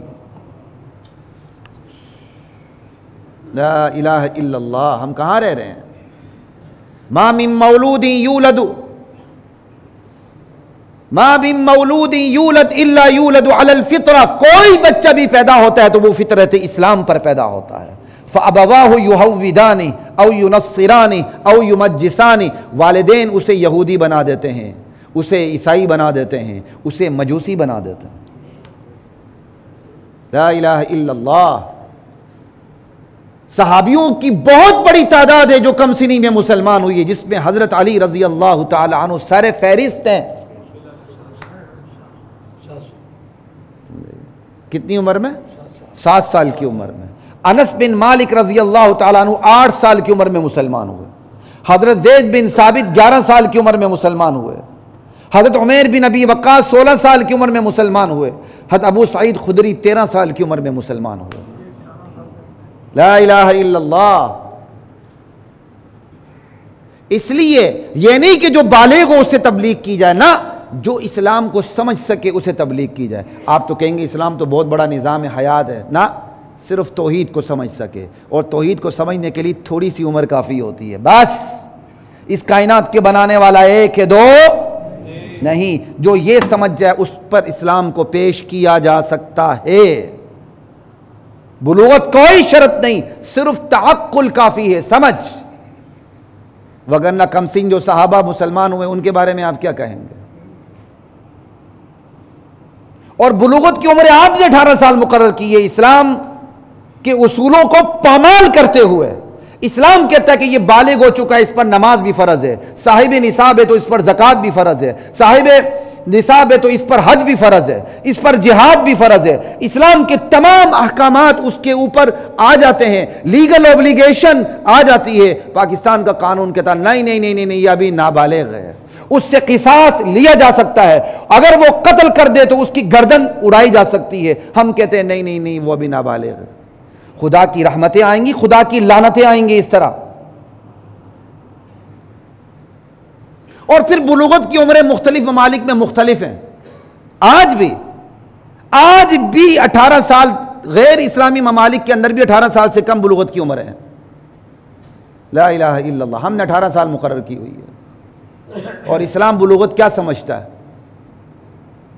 لا الہ الا اللہ، ہم کہاں رہ رہے ہیں؟ ما من مولود یولد الا یولد علی الفطرہ، کوئی بچہ بھی پیدا ہوتا ہے تو وہ فطرت اسلام پر پیدا ہوتا ہے۔ فَأَبَوَاهُ يُهَوِّدَانِ اَوْ يُنَصِّرَانِ اَوْ يُمَجِّسَانِ، والدین اسے یہودی بنا دیتے ہیں، اسے عیسائی بنا دیتے ہیں، اسے مجوسی بنا دیتے ہیں۔ لا الہ الا اللہ۔ صحابیوں کی بہت بڑی تعداد ہے جو کم سنی میں مسلمان ہوئی ہے، جس میں حضرت علی رضی اللہ تعالی عنہ سر فہرست ہیں۔ کتنی عمر میں؟ 7 سال کی عمر میں۔ انس بن مالک رضی اللہ تعالیٰ عنہ 8 سال کی عمر میں مسلمان ہوئے۔ حضرت زید بن ثابت 11 سال کی عمر میں مسلمان ہوئے۔ حضرت عمیر بن ابی وقاص 16 سال کی عمر میں مسلمان ہوئے۔ حضرت ابو سعید خدری 13 سال کی عمر میں مسلمان ہوئے۔ لا الہ الا اللہ۔ اس لیے یہ نہیں کہ جو بالغ ہو اسے تبلیغ کی جائے، نہ، جو اسلام کو سمجھ سکے اسے تبلیغ کی جائے۔ آپ تو کہیں گے اسلام تو بہت بڑا نظام حیات ہے، نہ، صرف توحید کو سمجھ سکے، اور توحید کو سمجھنے کے لیے تھوڑی سی عمر کافی ہوتی ہے، بس۔ اس کائنات کے بنانے والا ایک ہے، دو نہیں۔ جو یہ سمجھ جائے اس پر اسلام کو پیش کیا جا سکتا ہے۔ بلوغت کوئی شرط نہیں، صرف تعقل کافی ہے، سمجھ۔ وگرنہ کم سن جو صحابہ مسلمان ہوئے ان کے بارے میں آپ کیا کہیں گے؟ اور بلوغت کی عمر آپ نے 18 سال مقرر کی ہے، اسلام کے اصولوں کو پامال کرتے ہوئے۔ اسلام کہتا ہے کہ یہ بالغ ہو چکا ہے، اس پر نماز بھی فرض ہے، صاحب نصاب ہے تو اس پر زکوٰۃ بھی فرض ہے، صاحب نصاب ہے تو اس پر حج بھی فرض ہے، اس پر جہاد بھی فرض ہے۔ اسلام کے تمام احکامات اس کے اوپر آ جاتے ہیں، لیگل اوبلیگیشن آ جاتی ہے۔ پاکستان کا قانون کہتا ہے نہیں نہیں نہیں نہیں، یہ ابھی نابالغ ہے، اس سے قصاص لیا جا سکتا ہے، اگر وہ قتل کر دے تو اس کی گردن اڑائی جا سکتی ہے۔ ہم کہتے ہیں نہیں نہیں نہیں، وہ ابھی نابالغ ہے۔ خدا کی رحمتیں آئیں گی، خدا کی لعنتیں آئیں گی اس طرح۔ اور پھر بلوغت کی عمریں مختلف ممالک میں مختلف ہیں۔ آج بھی 18 سال، غیر اسلامی ممالک کے اندر بھی 18 سال سے کم بلوغت کی عمر ہے۔ لا الہ الا اللہ۔ ہم نے 18 سال مقرر کی ہوئی ہے۔ اور اسلام بلوغت کیا سمجھتا ہے؟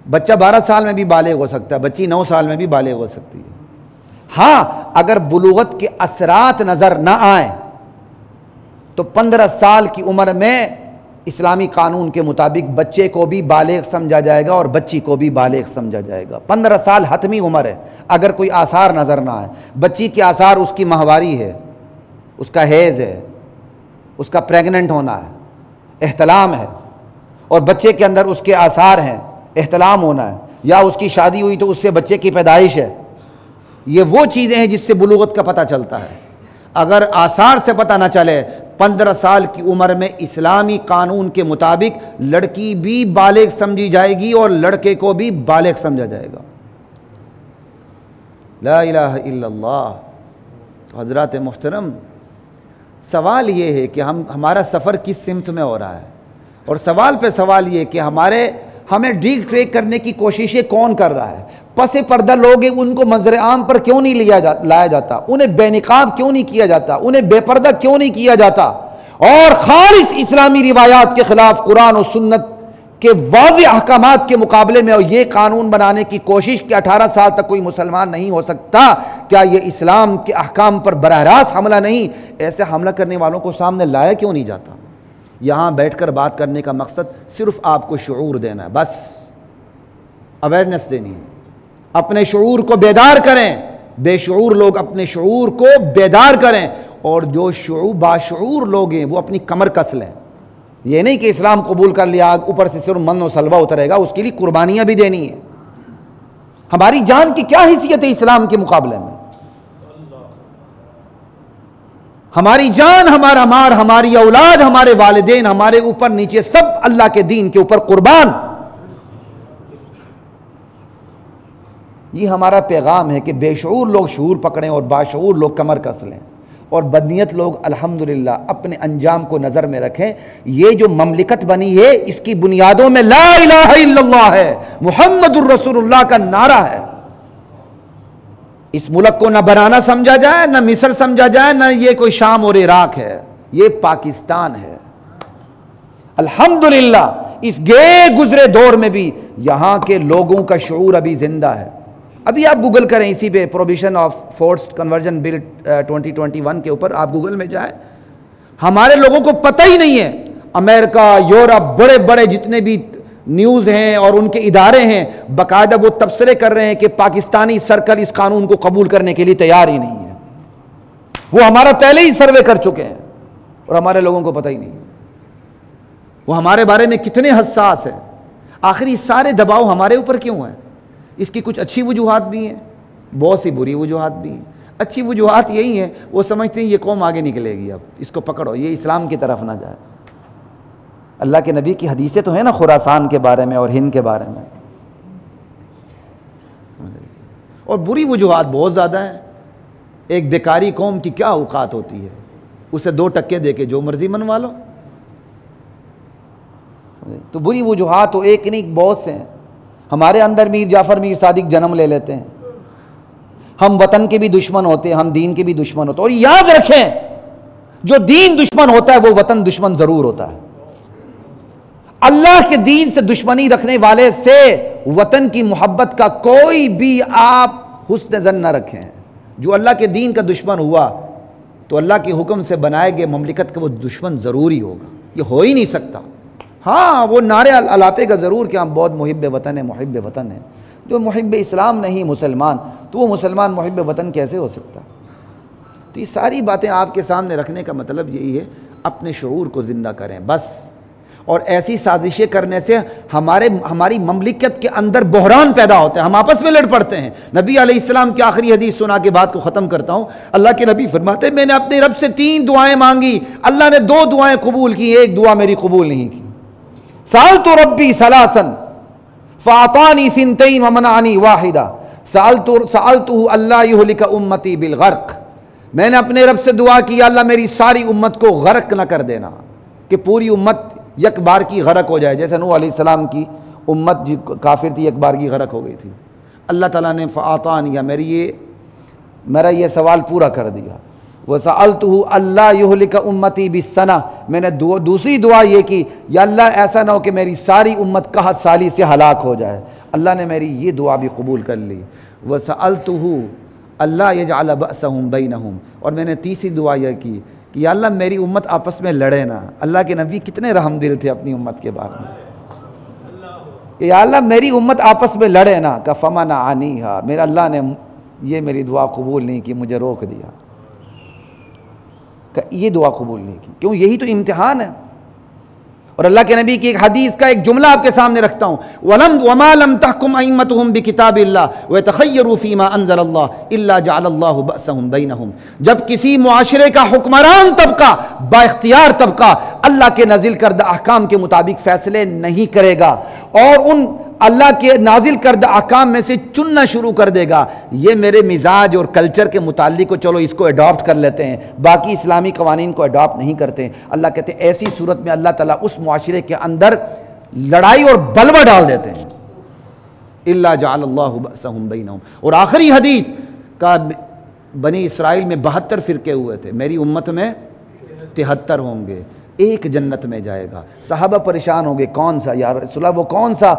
بچہ 12 سال میں بھی بالغ ہو سکتا ہے، بچی 9 سال میں بھی بالغ ہو سکتی ہے۔ ہاں، اگر بلوغت کے اثرات نظر نہ آئیں تو 15 سال کی عمر میں اسلامی قانون کے مطابق بچے کو بھی بالغ سمجھا جائے گا اور بچی کو بھی بالغ سمجھا جائے گا۔ 15 سال حتمی عمر ہے، اگر کوئی آثار نظر نہ آئے۔ بچی کے آثار اس کی ماہواری ہے، اس کا حیض ہے، اس کا پریگننٹ ہونا ہے، احتلام ہے، اور بچے کے اندر اس کے آثار ہیں، احتلام ہونا ہے، یا اس کی شادی ہوئی تو اس سے بچے کی پیدائش ہے۔ یہ وہ چیزیں ہیں جس سے بلوغت کا پتہ چلتا ہے۔ اگر آثار سے پتہ نہ چلے، 15 سال کی عمر میں اسلامی قانون کے مطابق لڑکی بھی بالغ سمجھی جائے گی اور لڑکے کو بھی بالغ سمجھا جائے گا۔ لا الہ الا اللہ۔ حضرات محترم، سوال یہ ہے کہ ہمارا سفر کس سمت میں ہو رہا ہے، اور سوال پہ سوال یہ کہ ہمیں ڈیگ ٹریک کرنے کی کوششیں کون کر رہا ہے؟ پس پردہ لوگ ہیں، ان کو منظر عام پر کیوں نہیں لایا جاتا؟ انہیں بے نقاب کیوں نہیں کیا جاتا؟ انہیں بے پردہ کیوں نہیں کیا جاتا؟ اور خالص اسلامی روایات کے خلاف قرآن و سنت کے واضح احکامات کے مقابلے میں اور یہ قانون بنانے کی کوشش کہ 18 سال تک کوئی مسلمان نہیں ہو سکتا، کیا یہ اسلام کے احکام پر براہ راست حملہ نہیں؟ ایسے حملہ کرنے والوں کو سامنے لایا کیوں نہیں جاتا؟ یہاں بیٹھ کر بات کرنے کا مقصد صرف آپ کو شعور دینا ہے، بس اویئرنیس دینی ہے، اپنے شعور کو بیدار کریں، بے شعور لوگ اپنے شعور کو بیدار کریں، اور جو باشعور لوگ ہیں وہ اپنی کمر کس لیں۔ یہ نہیں کہ اسلام قبول کر لیا اوپر سے صرف من و سلوہ اترے گا، اس کے لیے قربانیاں بھی دینی ہیں۔ ہماری جان کی کیا حیثیت ہے اسلام کے مقابلے میں؟ ہماری جان، ہمارا مال، ہماری اولاد، ہمارے والدین، ہمارے اوپر نیچے سب اللہ کے دین کے اوپر قربان۔ یہ ہمارا پیغام ہے کہ بے شعور لوگ شعور پکڑیں اور باشعور لوگ کمر کس لیں، اور بدنیت لوگ الحمدللہ اپنے انجام کو نظر میں رکھیں۔ یہ جو مملکت بنی ہے اس کی بنیادوں میں لا الہ الا اللہ ہے، محمد الرسول اللہ کا نعرہ ہے۔ اس ملک کو نہ بنانا سمجھا جائے، نہ مصر سمجھا جائے، نہ یہ کوئی شام اور عراق ہے، یہ پاکستان ہے۔ الحمدللہ اس گئے گزرے دور میں بھی یہاں کے لوگوں کا شعور ابھی زندہ ہے۔ ابھی آپ گوگل کریں اسی پہ پروویژن آف فورسڈ کنورژن بل 2021 کے اوپر آپ گوگل میں جائیں، ہمارے لوگوں کو پتہ ہی نہیں ہے۔ امریکہ، یورپ، بڑے بڑے جتنے بھی نیوز ہیں اور ان کے ادارے ہیں، باقاعدہ وہ تبصرے کر رہے ہیں کہ پاکستانی سرکل اس قانون کو قبول کرنے کے لیے تیار ہی نہیں ہے۔ وہ ہمارا پہلے ہی سروے کر چکے ہیں اور ہمارے لوگوں کو پتہ ہی نہیں ہے وہ ہمارے بارے میں کتنے حساس ہیں۔ آخر یہ سارے دباؤ ہمارے اوپر کیوں ہیں؟ اس کی کچھ اچھی وجوہات بھی ہیں، بہت سی بری وجوہات بھی ہیں۔ اچھی وجوہات یہی ہیں، وہ سمجھتے ہیں یہ قوم آگے نکلے گی، اب اس کو پکڑو، یہ اسلام کی طرف نہ جائے۔ اللہ کے نبی کی حدیثیں تو ہیں نا خراسان کے بارے میں اور ہند کے بارے میں۔ اور بری وجوہات بہت زیادہ ہیں۔ ایک بیکاری قوم کی کیا اوقات ہوتی ہے، اسے 2 ٹکے دے کے جو مرضی منوا لو۔ تو بری وجوہات تو ایک نہیں بہت سے ہیں۔ ہمارے اندر میر جعفر میر صادق جنم لے لیتے ہیں، ہم وطن کے بھی دشمن ہوتے ہیں، ہم دین کے بھی دشمن ہوتے ہیں۔ اور یاد رکھیں جو دین دشمن ہوتا ہے وہ وطن دشمن ضرور ہوتا ہے۔ اللہ کے دین سے دشمنی رکھنے والے سے وطن کی محبت کا کوئی بھی آپ حسن ظن نہ رکھیں۔ جو اللہ کے دین کا دشمن ہوا تو اللہ کے حکم سے بنائے گئے مملکت کا وہ دشمن ضروری ہوگا، یہ ہو ہی نہیں سکتا۔ ہاں وہ نعرے الاپے کا ضرور کہ ہم بہت محب وطن ہیں، محب وطن ہیں۔ جو محب اسلام نہیں مسلمان تو وہ مسلمان محب وطن کیسے ہو سکتا؟ تو یہ ساری باتیں آپ کے سامنے رکھنے کا مطلب یہی ہے، اپنے شعور کو زندہ کریں بس۔ اور ایسی سازشیں کرنے سے ہماری مملکت کے اندر بحران پیدا ہوتا ہے، ہم آپس میں لڑ پڑتے ہیں۔ نبی علیہ السلام کی آخری حدیث سنا کے بات کو ختم کرتا ہوں۔ اللہ کے نبی فرماتے ہیں میں نے اپنے رب سے 3 دعائیں مانگی، اللہ نے 2 دعائیں قبول کی، ایک دعا میری قبول نہیں کی۔ سألت ربی ثلاثا فأعطانی 2 ومنعنی 1۔ سألتہ اللہ یہلک امتی بالغرق، میں نے اپنے رب سے دعا کی اللہ میری ساری امت کو غرق نہ کر دینا، کہ پوری امت یک بار کی غرق ہو جائے، جیسے نوح علیہ السلام کی امت جو کافر تھی یک بار کی غرق ہو گئی تھی۔ اللہ تعالیٰ نے فأعطانی میرا یہ سوال پورا کر دیا۔ وَسَأَلْتُهُ اللہ یہلک امتی بالسنہ، میں نے دوسری دعا یہ کی یا اللہ ایسا نہ ہو کہ میری ساری امت قحط سالی سے ہلاک ہو جائے، اللہ نے میری یہ دعا بھی قبول کر لی۔ وَسَأَلْتُهُ اللہ یجعل بأسہم بینہم، اور میں نے تیسری دعا یہ کی کہ یا اللہ میری امت آپس میں لڑے نہ۔ اللہ کے نبی کتنے رحم دل تھے اپنی امت کے بارے میں کہ یا اللہ میری امت آپس میں لڑے نہ، کہ فمنعنیہا، میرا اللہ نے یہ میری دعا قبول نہیں کی، مجھے روک دیا، کہ یہ دعا قبول نہیں کی۔ کیوں؟ یہی تو امتحان ہے۔ اور اللہ کے نبی کی ایک حدیث کا ایک جملہ آپ کے سامنے رکھتا ہوں، وَمَا لَمْ تَحْكُمْ أَئِمَّتُهُمْ بِكِتَابِ اللَّهِ وَيَتَخَيَّرُوا فِي مَا أَنزَلَ اللَّهُ إِلَّا جَعَلَ اللَّهُ بَأْسَهُمْ بَيْنَهُمْ، جب کسی معاشرے کا حکمران طبقہ، با اختیار طبقہ اللہ کے نازل کردہ احکام کے مطابق فیصلے نہیں کرے گا اور ان اللہ کے نازل کردہ احکام میں سے چننا شروع کر دے گا، یہ میرے مزاج اور کلچر کے متعلق چلو اس کو اڈاپٹ کر لیتے ہیں، باقی اسلامی قوانین کو اڈاپٹ نہیں کرتے، اللہ کہتے ہیں ایسی صورت میں اللہ تعالیٰ اس معاشرے کے اندر لڑائی اور بلوہ ڈال دیتے ہیں۔ الا جعل اللہ بأسہم بینہم۔ اور آخری حدیث کا بنی اسرائیل میں 72 فرقے ہوئے تھے، میری امت میں 73 ہوں گے، ایک جنت میں جائے گا۔ صحابہ پریشان ہوں گے کون سا یا رسول اللہ، وہ کون سا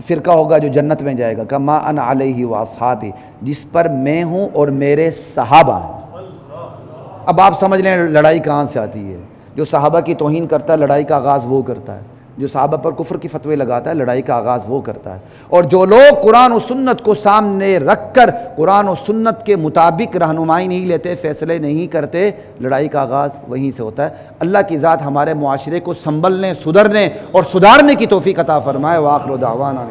فرقہ ہوگا جو جنت میں جائے گا؟ کہ ما انا علیہ واصحابی، جس پر میں ہوں اور میرے صحابہ ہیں۔ اب آپ سمجھ لیں لڑائی کہاں سے آتی ہے۔ جو صحابہ کی توہین کرتا ہے لڑائی کا آغاز وہ کرتا ہے، جو صحابہ پر کفر کی فتوے لگاتا ہے لڑائی کا آغاز وہ کرتا ہے، اور جو لوگ قرآن و سنت کو سامنے رکھ کر قرآن و سنت کے مطابق رہنمائی نہیں لیتے، فیصلے نہیں کرتے، لڑائی کا آغاز وہیں سے ہوتا ہے۔ اللہ کی ذات ہمارے معاشرے کو سنبھلنے، سدھرنے اور سدھارنے کی توفیق عطا فرمائے۔ وآخر دعوانا